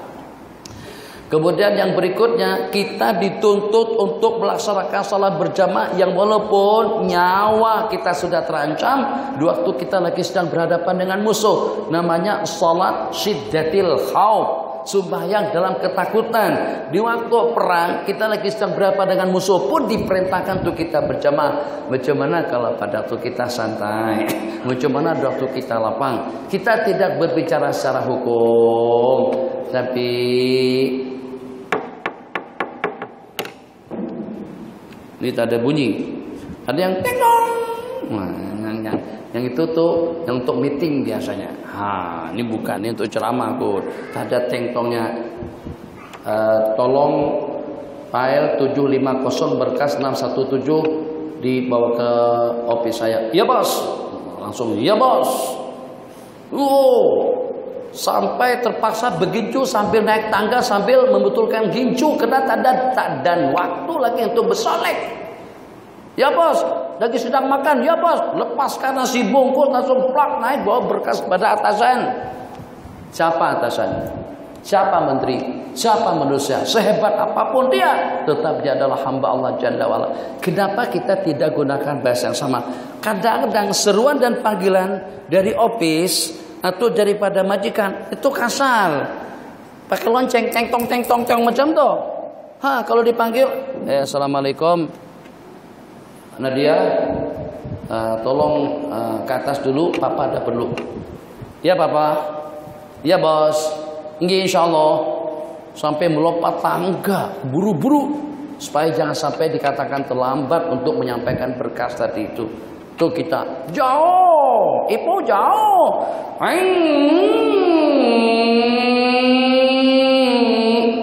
Kemudian yang berikutnya, kita dituntut untuk melaksanakan salat berjamaah yang walaupun nyawa kita sudah terancam di waktu kita lagi sedang berhadapan dengan musuh. Namanya salat syiddatil khauf, sembahyang dalam ketakutan. Di waktu perang kita lagi sedang berhadapan dengan musuh pun diperintahkan untuk kita berjamaah. Macam mana kalau pada waktu kita santai? Macam mana waktu kita lapang? Kita tidak berbicara secara hukum, tapi ini tak ada bunyi. Ada yang tengong. Nah, yang itu tuh yang untuk meeting biasanya. Ini bukan, ini untuk ceramah pun. Tak ada tengtongnya. Tolong file 750 berkas 617 dibawa ke office saya. Iya bos. Langsung iya bos. Sampai terpaksa begincu sambil naik tangga sambil membetulkan gincu karena tak ada waktu lagi untuk bersolek. Ya bos, lagi sedang makan. Ya bos, lepaskan nasi bungkus langsung plak naik bawa berkas pada atasan. Siapa atasan? Siapa menteri? Siapa manusia? Sehebat apapun dia, tetap dia adalah hamba Allah Jalla wa'ala. Kenapa kita tidak gunakan bahasa yang sama? Kadang-kadang seruan dan panggilan dari office atau daripada majikan itu kasar, pakai lonceng, teng-tong macam tu. Kalau dipanggil, assalamualaikum, Nadia, tolong ke atas dulu, papa ada perlu. Ya papa, ya bos, insyaallah. Sampai melompat tangga, buru-buru supaya jangan sampai dikatakan terlambat untuk menyampaikan berkas tadi itu. Tuh kita jauh, ibu jauh.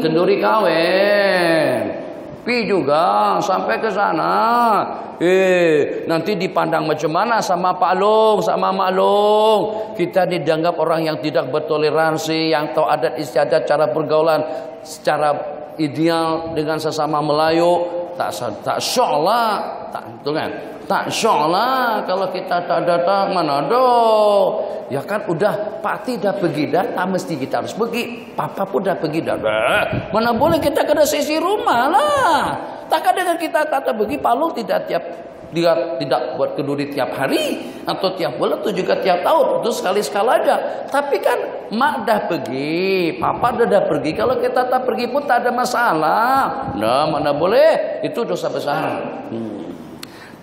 Kenduri kawin. Pi juga sampai ke sana. Nanti dipandang macam mana sama Pak Long, sama Mak Long. Kita dianggap orang yang tidak bertoleransi, yang tahu adat istiadat, cara pergaulan secara ideal dengan sesama Melayu. Tak syoklah, tak itu kan. Tak syoklah kalau kita tak datang, mana ada. Ya kan udah Pak dah pergi dah, tak mesti kita harus pergi. Papa pun dah pergi dah. Mana boleh kita kena sisi rumah lah. Takkan dengan kita tak pergi, Pak Long tidak buat kenduri tiap hari atau tiap bulan atau juga tiap tahun. Itu sekali-sekala aja. Tapi kan mak dah pergi, papa dah pergi. Kalau kita tak pergi pun tak ada masalah. Nah, mana boleh? Itu dosa besar.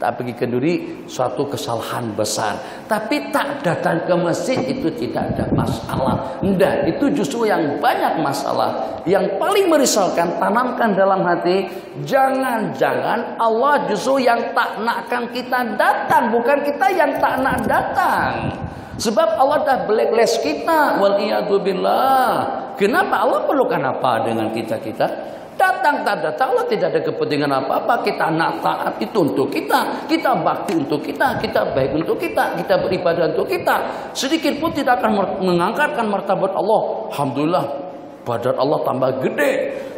Tak pergi kenduri suatu kesalahan besar. Tapi tak datang ke masjid itu tidak ada masalah. Enggak, itu justru yang banyak masalah. Yang paling merisaukan, tanamkan dalam hati, jangan-jangan Allah justru yang tak nakkan kita datang, bukan kita yang tak nak datang. Sebab Allah dah blacklist kita, waliyadzubillah. Kenapa Allah perlukan apa dengan kita-kita? Datang tak datang Allah tidak ada kepentingan apa-apa. Kita nak taat itu untuk kita, kita bakti untuk kita, kita baik untuk kita, kita beribadah untuk kita. Sedikit pun tidak akan mengangkatkan martabat Allah. Alhamdulillah, badan Allah tambah gede,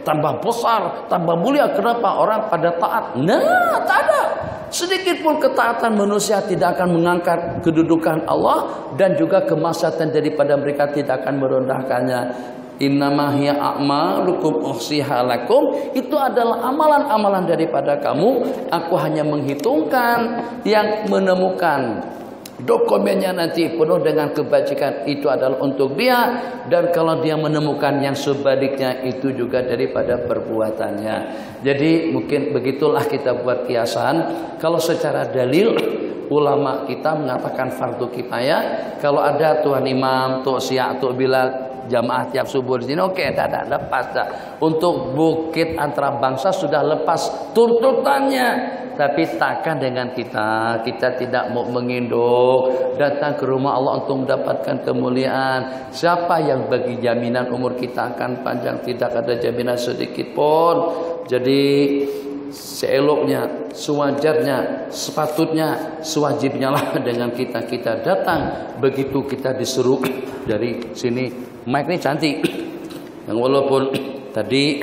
tambah besar, tambah mulia. Kenapa? Orang pada taat. Nah, tak ada. Sedikit pun ketaatan manusia tidak akan mengangkat kedudukan Allah, dan juga kemaslahatan daripada mereka tidak akan merendahkannya. Innama hiya a'malukum uhsiha lakum. Itu adalah amalan-amalan daripada kamu. Aku hanya menghitungkan, yang menemukan dokumennya nanti penuh dengan kebajikan itu adalah untuk dia. Dan kalau dia menemukan yang sebaliknya, itu juga daripada perbuatannya. Jadi mungkin begitulah kita buat kiasan. Kalau secara dalil ulama kita mengatakan fardu kifayah. Kalau ada tuan imam, tuk siak, tuk bilal jamaah tiap subuh di sini, oke, dah lepas dah. Untuk bukit antara bangsa sudah lepas tuntutannya. Tapi takkan dengan kita tidak mau menginduk datang ke rumah Allah untuk mendapatkan kemuliaan. Siapa yang bagi jaminan umur kita akan panjang? Tidak ada jaminan sedikit pun. Jadi seeloknya, sewajarnya, sepatutnya, sewajibnya lah dengan kita datang. Begitu kita disuruh dari sini, mic ini cantik. Yang walaupun tadi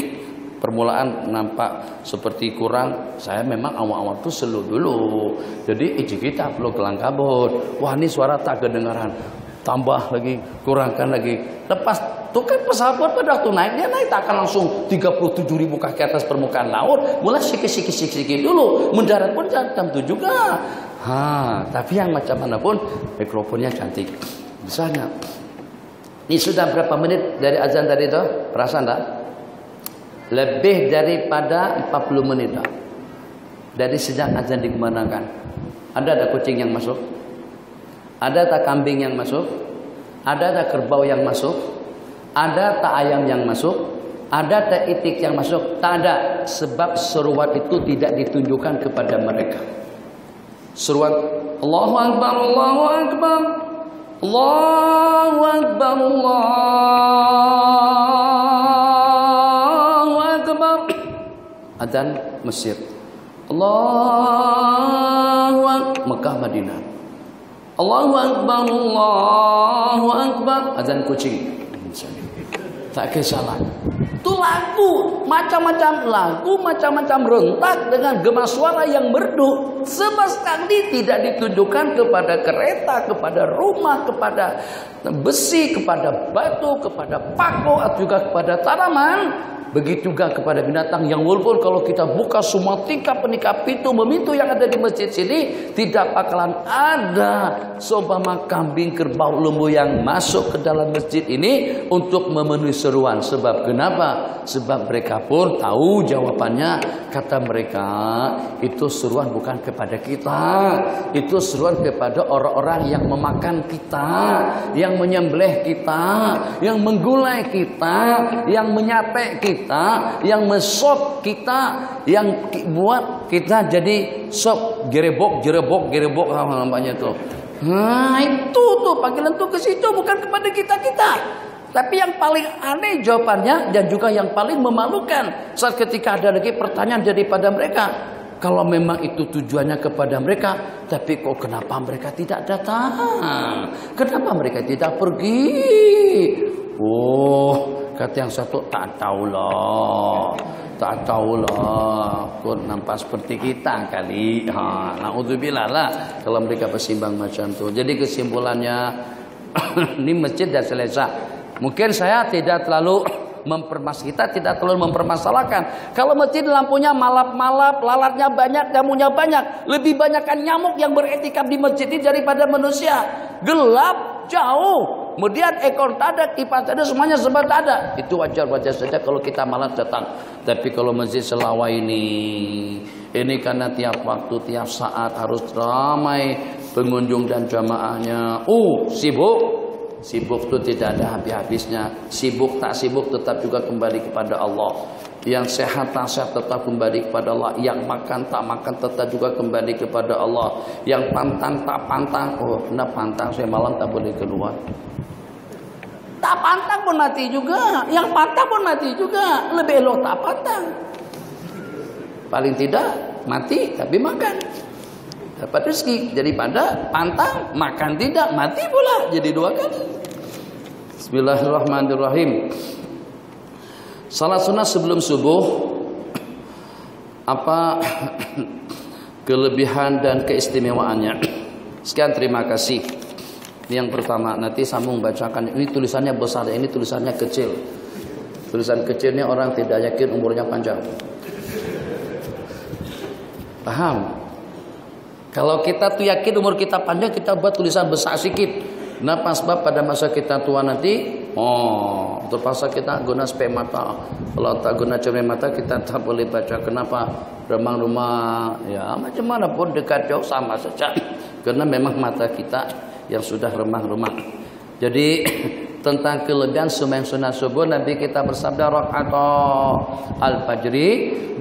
permulaan nampak seperti kurang, saya memang awal-awal itu selu dulu. Jadi kita perlu kelang kabut. Wah, ini suara tak kedengaran. Tambah lagi, kurangkan lagi. Lepas itu kan pesawat pada waktu naik, dia naik tak akan langsung 37.000 kaki atas permukaan laut. Mulai sikit dulu. Mendarat pun jam 7 juga. Tapi yang macam mana pun mikrofonnya cantik. Misalnya, ini sudah berapa menit dari azan tadi itu? Perasaan tak? Lebih daripada 40 menit dah. Dari sejak azan dikumandangkan. Ada kucing yang masuk? Ada tak kambing yang masuk? Ada tak kerbau yang masuk? Ada tak ayam yang masuk? Ada tak itik yang masuk? Tak ada. Sebab seruan itu tidak ditunjukkan kepada mereka. Seruan Allahu Akbar, Allahu Akbar, Allahu Akbar, Allahu Akbar. Adzan Mesir. Allahu Akbar, Mekah Madinah. Allahu Akbar, Allahu Akbar. Adzan kucing. Tak kesalah. Itu lagu, macam-macam lagu, macam-macam rentak dengan gema suara yang merdu. Sama sekali tidak ditunjukkan kepada kereta, kepada rumah, kepada besi, kepada batu, kepada paku, atau juga kepada tanaman. Begitu juga kepada binatang yang walaupun kalau kita buka semua tingkap penikap pintu memintu yang ada di masjid sini, tidak bakalan ada seumpama kambing, kerbau, lembu yang masuk ke dalam masjid ini untuk memenuhi seruan. Sebab kenapa? Sebab mereka pun tahu jawabannya. Kata mereka, itu seruan bukan kepada kita, itu seruan kepada orang-orang yang memakan kita, yang menyembelih kita, yang menggulai kita, yang menyate kita, yang mesop kita, yang buat kita jadi sop gerebok namanya tuh. Itu tuh panggilan tuh ke situ, bukan kepada kita. Tapi yang paling aneh jawabannya dan juga yang paling memalukan saat ketika ada lagi pertanyaan daripada mereka. Kalau memang itu tujuannya kepada mereka, tapi kok kenapa mereka tidak datang? Kenapa mereka tidak pergi? Oh, kata yang satu, tak tahulah. Kok nampak seperti kita kali. Na'udzubillah lah kalau mereka bersimbang macam tu. Jadi kesimpulannya, ini masjid dah selesai. Mungkin saya tidak terlalu mempermasalahkan. Kalau masjid lampunya malap-malap, lalatnya banyak, jamunya banyak, lebih banyakkan nyamuk yang beretikap di masjid ini daripada manusia. Gelap, jauh. Kemudian ekor tak ada, kipas tak ada, semuanya sebab tak ada. Itu wajar-wajar saja kalau kita malas datang. Tapi kalau masjid Selawah ini karena tiap waktu, tiap saat harus ramai pengunjung dan jamaahnya. Sibuk itu tidak ada habis-habisnya. Sibuk tak sibuk tetap juga kembali kepada Allah. Yang sehat tak sehat tetap kembali kepada Allah. Yang makan tak makan tetap juga kembali kepada Allah. Yang pantang tak pantang, kena pantang saya malam tak boleh keluar. Tak pantang pun mati juga. Yang pantang pun mati juga. Lebih elok tak pantang. Paling tidak mati tapi makan. Dapat rezeki daripada pantang makan tidak mati pula, jadi 2 kali. Bismillahirrahmanirrahim. Salat sunnah sebelum subuh, apa kelebihan dan keistimewaannya? Sekian, terima kasih. Ini yang pertama, nanti sambung bacakan. Ini tulisannya besar, ini tulisannya kecil. Tulisan kecilnya orang tidak yakin umurnya panjang. Paham? Kalau kita tuh yakin umur kita panjang, kita buat tulisan besar sedikit. Kenapa? Sebab pada masa kita tua nanti, terpaksa kita guna spek mata. Kalau tak guna cermin mata, kita tak boleh baca. Kenapa? Remang rumah, ya macam mana pun dekat jauh sama saja. karena memang mata kita yang sudah remang-remang. Jadi tentang kelebihan sembahyang sunat subuh, Nabi kita bersabda rakaat al-fajri,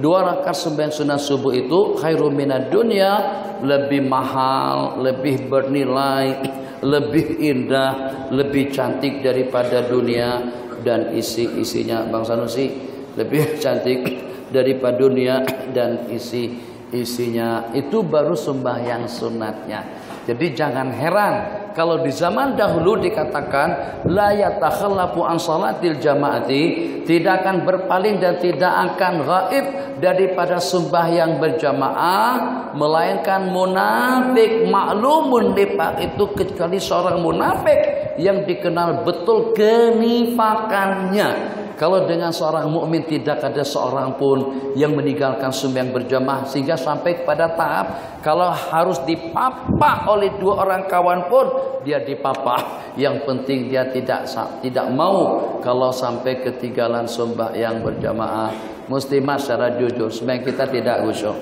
2 rakaat sembahyang sunat subuh itu khairum minad dunya, lebih mahal, lebih bernilai, lebih indah, lebih cantik daripada dunia dan isi-isinya. Bang Sanusi, lebih cantik daripada dunia dan isi-isinya. Itu baru sembahyang sunatnya. Jadi jangan heran kalau di zaman dahulu dikatakan la yatakhallafu an salatil jamaati, tidak akan berpaling dan tidak akan gaib daripada sembahyang berjamaah melainkan munafik. Maklumun nifaq itu kecuali seorang munafik yang dikenal betul kenifakannya. Kalau dengan seorang mukmin tidak ada seorang pun yang meninggalkan sembahyang berjamaah, sehingga sampai kepada tahap kalau harus dipapa oleh 2 orang kawan pun dia dipapa. Yang penting dia tidak mau kalau sampai ketinggalan sembahyang berjamaah. Muslimah secara jujur, sembahyang kita tidak khusyuk.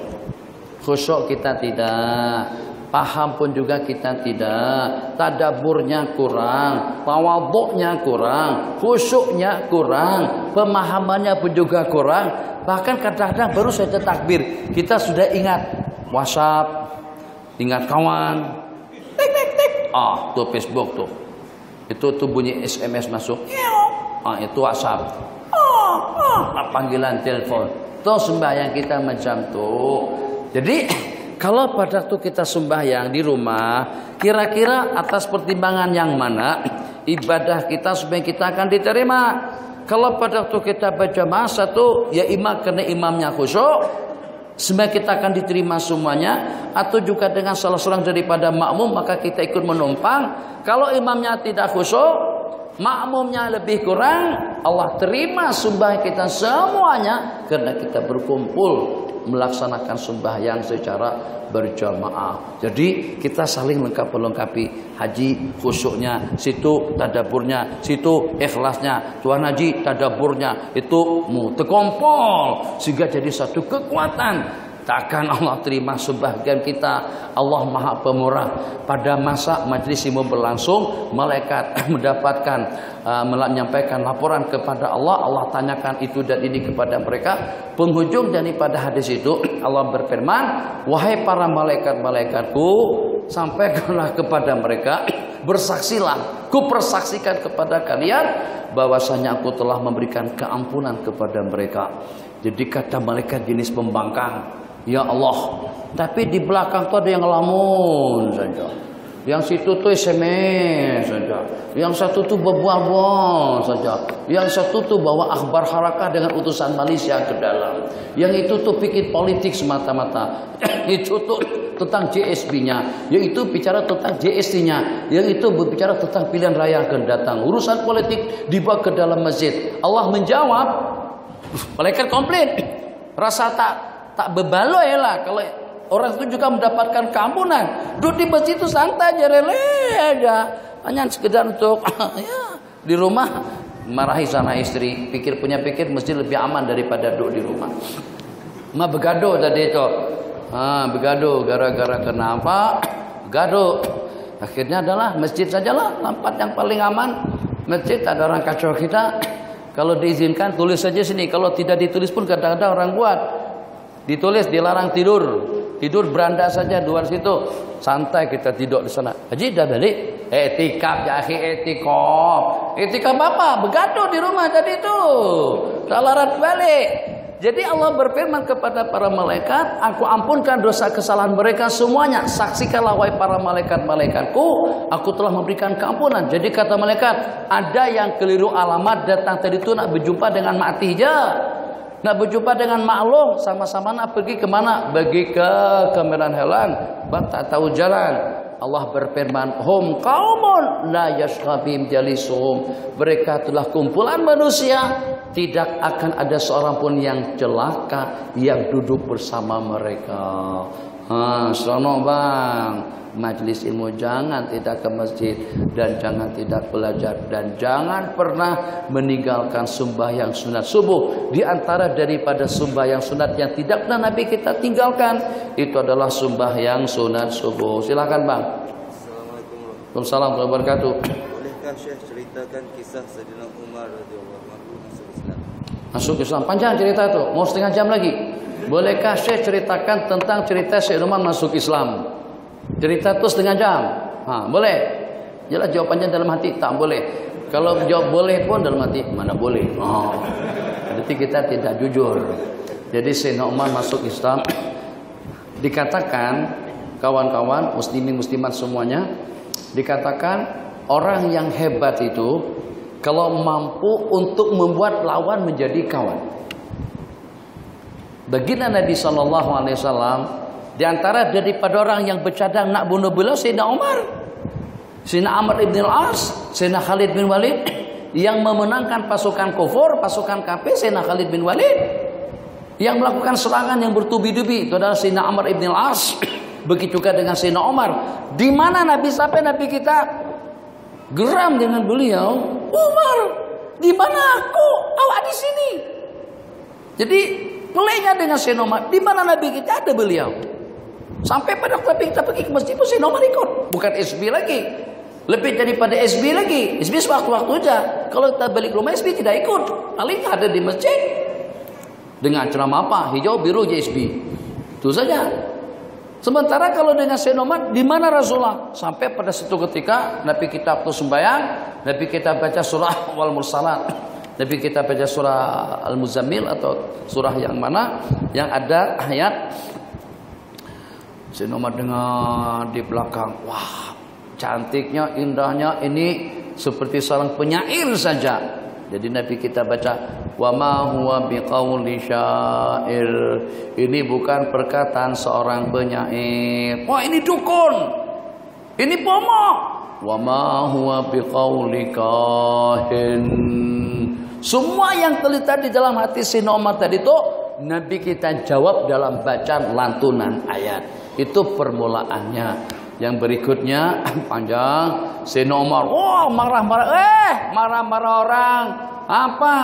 Khusyuk kita tidak. Paham pun juga kita tidak, tadaburnya kurang, tawadhu'nya kurang, khusyuknya kurang, pemahamannya pun juga kurang. Bahkan kadang-kadang baru saja takbir kita sudah ingat WhatsApp, ingat kawan, tuh Facebook tuh, itu bunyi SMS masuk, itu WhatsApp, panggilan telepon, tuh sembahyang kita macam tuh. Jadi kalau pada waktu kita sembahyang di rumah, kira-kira atas pertimbangan yang mana ibadah kita supaya kita akan diterima? Kalau pada waktu kita berjamaah satu, ya imam karena imamnya khusyuk, sembahyang kita akan diterima semuanya, atau juga dengan salah seorang daripada makmum maka kita ikut menumpang. Kalau imamnya tidak khusyuk, makmumnya lebih kurang, Allah terima sembahyang kita semuanya karena kita berkumpul melaksanakan sembahyang secara berjamaah. Jadi kita saling lengkapi. Haji khusyuknya, situ tadaburnya, situ ikhlasnya, Tuan Haji tadaburnya, itu terkumpul sehingga jadi satu kekuatan. Takkan Allah terima sebagian kita. Allah Maha Pemurah. Pada masa majlis ilmu berlangsung, malaikat mendapatkan menyampaikan laporan kepada Allah. Allah tanyakan itu dan ini kepada mereka. Penghujung daripada hadis itu Allah berfirman, wahai para malaikat-malaikatku, sampaikanlah kepada mereka, bersaksilah, ku persaksikan kepada kalian bahwasanya aku telah memberikan keampunan kepada mereka. Jadi kata malaikat jenis pembangkang, ya Allah, tapi di belakang tuh ada yang ngelamun saja. Yang situ tuh SMS saja. Yang satu tuh berbual-bual saja. Yang satu tuh bawa akhbar harakah dengan utusan Malaysia ke dalam. Yang itu tuh bikin politik semata-mata. Itu tuh tentang JSB-nya. Yang itu bicara tentang JST-nya. Yang itu berbicara tentang pilihan raya akan datang. Urusan politik dibawa ke dalam masjid. Allah menjawab, malaikat komplain, rasa tak bebaloi lah kalau orang itu juga mendapatkan keampunan. Duduk di masjid itu santai aja, rele aja, hanya sekedar untuk ya, di rumah marahi sama istri, pikir masjid lebih aman daripada duduk di rumah. Begaduh tadi itu, begaduh gara-gara kenapa? Begaduh. Akhirnya adalah masjid sajalah tempat yang paling aman. Masjid ada orang kacau kita. Kalau diizinkan tulis saja sini. Kalau tidak ditulis pun kadang-kadang orang buat. Ditulis dilarang tidur. Tidur beranda saja luar situ. Santai kita tidur di sana. Haji dah balik. Etikaf ya akhi, etikaf. Etikaf apa? Begaduh di rumah tadi itu. Salarat balik. Jadi Allah berfirman kepada para malaikat, aku ampunkan dosa kesalahan mereka semuanya. Saksikanlah wahai para malaikat-malaikatku, aku telah memberikan keampunan. Jadi kata malaikat, ada yang keliru alamat datang tadi itu nak berjumpa dengan Mak Tija. Nak berjumpa dengan Mak Long, sama-sama nak pergi kemana? Pergi ke Kemeran Helang, tak tahu jalan. Allah berfirman, hum qaumun la yashqabim jalisuhum. Mereka telah kumpulan manusia, tidak akan ada seorang pun yang celaka yang duduk bersama mereka. Sono bang, majlis ilmu jangan tidak ke masjid dan jangan tidak belajar dan jangan pernah meninggalkan sembahyang sunat subuh. Di antara daripada sembahyang sunat yang tidak pernah Nabi kita tinggalkan itu adalah sembahyang sunat subuh. Silakan bang. Assalamualaikum warahmatullahi wabarakatuh. Bolehkah Syekh ceritakan kisah Sayyidina Umar radhiyallahu anhu masuk Islam? Masuk Islam panjang cerita itu, mau setengah jam lagi. Bolehkah Syekh ceritakan tentang cerita Sayyidina Umar masuk Islam? Cerita itu setengah jam. Boleh. Jelas jawabannya dalam hati tak boleh. Kalau jawab boleh pun dalam hati mana boleh. Berarti kita tidak jujur. Jadi Sayyidina Umar masuk Islam dikatakan kawan-kawan muslimin muslimat semuanya, dikatakan orang yang hebat itu kalau mampu untuk membuat lawan menjadi kawan. Baginda Nabi SAW di antara daripada orang yang bercadang nak bunuh beliau Sayyidina Umar, Sayyidina Amr ibn al-As, Sayyidina Khalid bin Walid yang memenangkan pasukan kufur, pasukan kafir. Sayyidina Khalid bin Walid yang melakukan serangan yang bertubi-tubi itu adalah Sayyidina Amr ibn al-As. Begitu juga dengan Sayyidina Umar. Di mana Nabi sampai Nabi kita geram dengan beliau, Umar, di mana aku? Awak di sini. Jadi mulainya dengan Sayyidina Umar, di mana Nabi kita ada beliau. Sampai pada waktu kita pergi ke masjid pun Sayyidina Umar ikut. Bukan SB lagi. Lebih daripada SB lagi. SB sewaktu-waktu aja. Kalau kita balik rumah SB tidak ikut. Paling ada di masjid. Dengan ceramah apa? Hijau, biru, SB. Itu saja. Sementara kalau dengan Sayyidina Umar, di mana Rasulullah? Sampai pada satu ketika Nabi kita waktu sembahyang, Nabi kita baca surah Wal Mursalat. Nabi kita baca surah Al-Muzammil atau surah yang mana yang ada ayat Sayyidina Umar dengar di belakang, wah cantiknya, indahnya, ini seperti seorang penyair saja. Jadi Nabi kita baca, wa ma huwa biqauli syair, ini bukan perkataan seorang penyair. Wah ini dukun, ini pomok. Wa ma huwa biqauli kahin. Semua yang terlintas di dalam hati Sayyidina Umar tadi itu Nabi kita jawab dalam bacaan lantunan ayat. Itu permulaannya. Yang berikutnya panjang. Sayyidina Umar, marah-marah orang. Apa?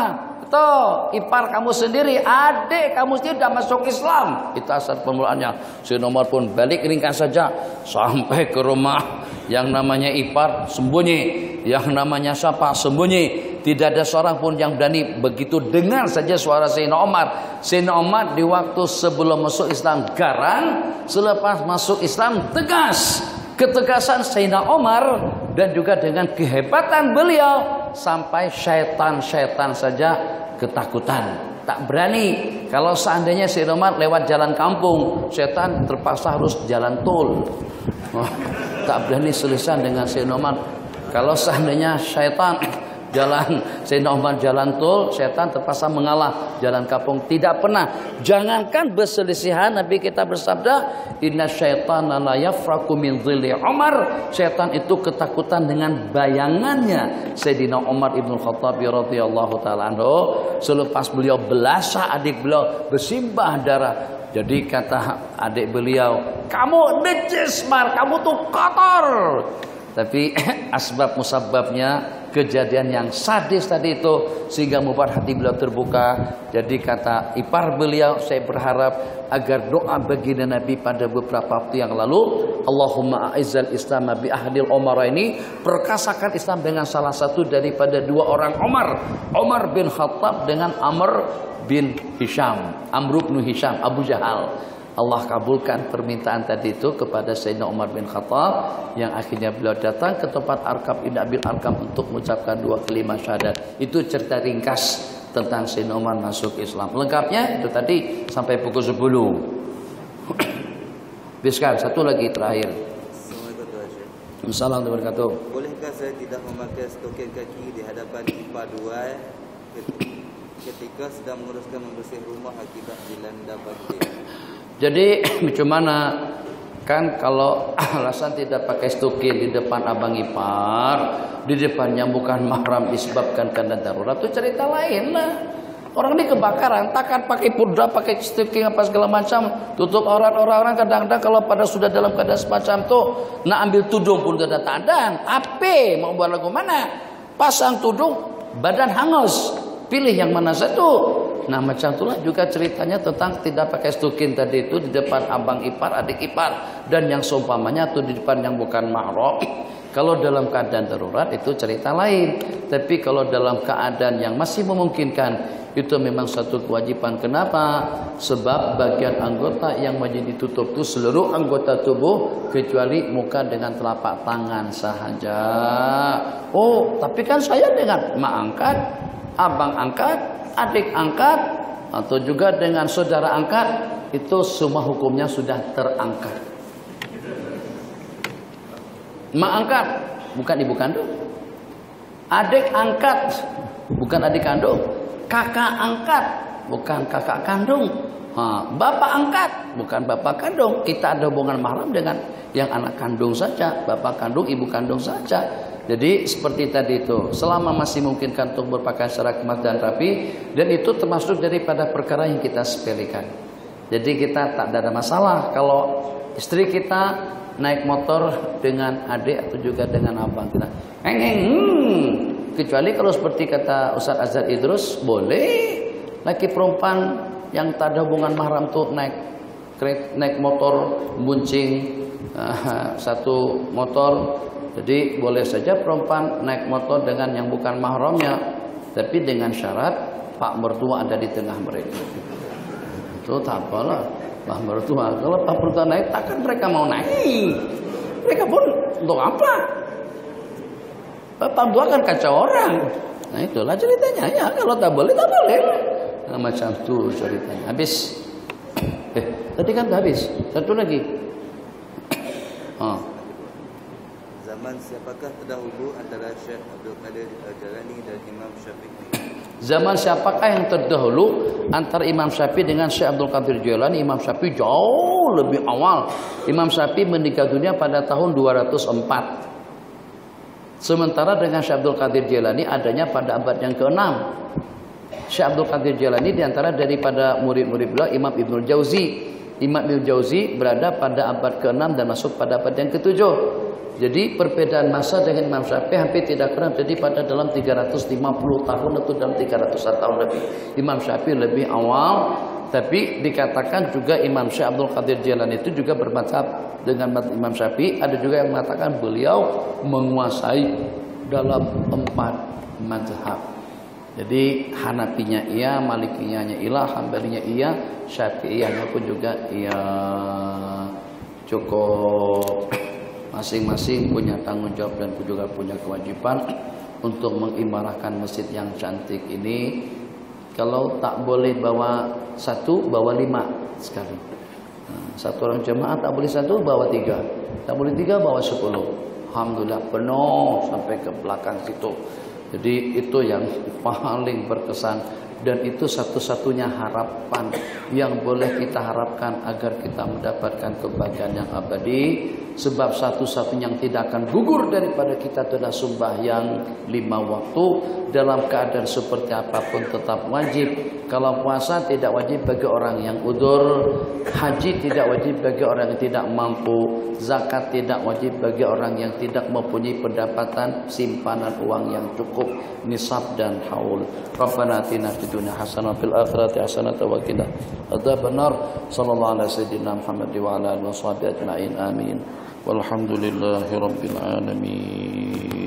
Tuh, ipar kamu sendiri, adik kamu sendiri sudah masuk Islam. Itu asal permulaannya. Sayyidina Umar pun balik ringkas saja sampai ke rumah. Yang namanya ipar sembunyi, yang namanya siapa sembunyi. Tidak ada seorang pun yang berani begitu dengar saja suara Sayyidina Umar. Sayyidina Umar di waktu sebelum masuk Islam garang, selepas masuk Islam tegas. Ketegasan Sayyidina Umar dan juga dengan kehebatan beliau sampai syaitan-syaitan saja ketakutan. Tak berani. Kalau seandainya Sayyidina Umar lewat jalan kampung, syaitan terpaksa harus jalan tol. Tak berani selesai dengan Sayyidina Umar. Kalau seandainya syaitan jalan Sayyidina Umar jalan tol, syaitan terpaksa mengalah jalan kampung. Tidak pernah. Jangankan berselisihan, Nabi kita bersabda, inna syaitana la yafraku min dhilli Umar. Syaitan itu ketakutan dengan bayangannya Sayyidina Umar ibn Khattab radhiyallahu taala anhu. Selepas beliau belasa adik beliau bersimbah darah. Jadi kata adik beliau, kamu najis Mar, kamu tuh kotor. Tapi asbab musababnya kejadian yang sadis tadi itu sehingga membuat hati beliau terbuka. Jadi kata ipar beliau, saya berharap agar doa baginda Nabi pada beberapa waktu yang lalu, Allahumma a'izzal Islam bi ahdil Umar, ini perkasakan Islam dengan salah satu daripada dua orang Umar, Umar bin Khattab dengan Amr bin Hisham, Amr bin Hisham, Abu Jahal. Allah kabulkan permintaan tadi itu kepada Sayyidina Umar bin Khattab, yang akhirnya beliau datang ke tempat Arkam bin Abil Arkam untuk mengucapkan dua kalimat syahadat. Itu cerita ringkas tentang Sayyidina Umar masuk Islam. Lengkapnya itu tadi sampai pukul 10. Biskan satu lagi terakhir. Assalamualaikum warahmatullahi wabarakatuh. Bolehkah saya tidak memakai stokin kaki di hadapan ipar dua ketika sedang menguruskan membersih rumah akibat dilanda banjir? Jadi macam mana? Kan kalau alasan tidak pakai stokin di depan abang ipar, di depannya bukan mahram disebabkan keadaan darurat, itu cerita lain lah. Orang ini kebakaran, takkan pakai pudra, pakai stocking apa segala macam, tutup aurat. Orang-orang kadang-kadang kalau pada sudah dalam keadaan semacam itu, nak ambil tudung pun tidak ada. Apa mau buat lagu mana? Pasang tudung, badan hangus. Pilih yang mana satu. Nah macam itulah juga ceritanya tentang tidak pakai stocking tadi itu di depan abang ipar, adik ipar, dan yang seumpamanya itu di depan yang bukan mahram. Kalau dalam keadaan darurat itu cerita lain. Tapi kalau dalam keadaan yang masih memungkinkan, itu memang satu kewajiban. Kenapa? Sebab bagian anggota yang wajib ditutup itu seluruh anggota tubuh kecuali muka dengan telapak tangan sahaja. Oh, tapi kan saya dengan mak angkat, abang angkat, adik angkat, atau juga dengan saudara angkat, itu semua hukumnya sudah terangkat. Mak angkat, bukan ibu kandung. Adik angkat, bukan adik kandung. Kakak angkat, bukan kakak kandung. Bapak angkat, bukan bapak kandung. Kita ada hubungan mahram dengan yang anak kandung saja, bapak kandung, ibu kandung saja. Jadi seperti tadi itu, selama masih memungkinkan untuk berpakaian secara kemas dan rapi, dan itu termasuk daripada perkara yang kita sepelekan. Jadi kita tak ada masalah kalau istri kita naik motor dengan adik atau juga dengan abang kita. Kecuali kalau seperti kata Ustaz Azhar Idrus, boleh laki perempuan yang tak ada hubungan mahram tuh naik motor buncing satu motor. Jadi boleh saja perempuan naik motor dengan yang bukan mahramnya, tapi dengan syarat pak mertua ada di tengah mereka. Itu tak apalah. Pak mertua, kalau pak mertua naik, takkan mereka mau naik. Mereka pun untuk apa? Pak mertua kan kacau orang. Nah itulah ceritanya. Ya kalau tak boleh, tak boleh. Nah, macam tu ceritanya. Habis. Tadi kan habis. Satu lagi. Zaman siapakah terdahulu antara Syekh Abdul Qadir Al-Jilani dan Imam Syafi'i? Zaman siapakah yang terdahulu antara Imam Syafi'i dengan Syekh Abdul Qadir Jilani? Imam Syafi'i jauh lebih awal. Imam Syafi'i meninggal dunia pada tahun 204. Sementara dengan Syekh Abdul Qadir Jilani adanya pada abad yang ke-6. Syekh Abdul Qadir Jilani diantara daripada murid-murid beliau Imam Ibnul Jauzi. Imam Ibnul Jauzi berada pada abad ke-6 dan masuk pada abad yang ke-7. Jadi perbedaan masa dengan Imam Syafi'i hampir tidak kurang jadi pada dalam 350 tahun atau dalam 300 tahun lebih. Imam Syafi'i lebih awal, tapi dikatakan juga Imam Syekh Abdul Qadir Jilani itu juga bermadzhab dengan Imam Syafi'i. Ada juga yang mengatakan beliau menguasai dalam 4 mazhab. Jadi Hanafinya iya, Malikiyahnya iya, Hambalinya iya, Syafi'iyahnya pun juga iya. Cukup. Masing-masing punya tanggung jawab dan juga punya kewajiban untuk mengimarahkan masjid yang cantik ini. Kalau tak boleh bawa 1, bawa 5 sekali. Satu orang jemaah tak boleh 1, bawa 3. Tak boleh 3, bawa 10. Alhamdulillah penuh sampai ke belakang situ. Jadi itu yang paling berkesan. Dan itu satu-satunya harapan yang boleh kita harapkan agar kita mendapatkan kebahagiaan yang abadi. Sebab satu-satunya yang tidak akan gugur daripada kita adalah sembahyang 5 waktu. Dalam keadaan seperti apapun tetap wajib. Kalau puasa tidak wajib bagi orang yang udzur. Haji tidak wajib bagi orang yang tidak mampu. Zakat tidak wajib bagi orang yang tidak mempunyai pendapatan simpanan uang yang cukup nisab dan haul. Rabbana atina fid dunya hasanah fil akhirati hasanah wa qina adzabannar. Sallallahu alaihi wasallam Muhammad wa ala alihi washabihi ajma'in. Amin. Walhamdulillahirabbil alamin.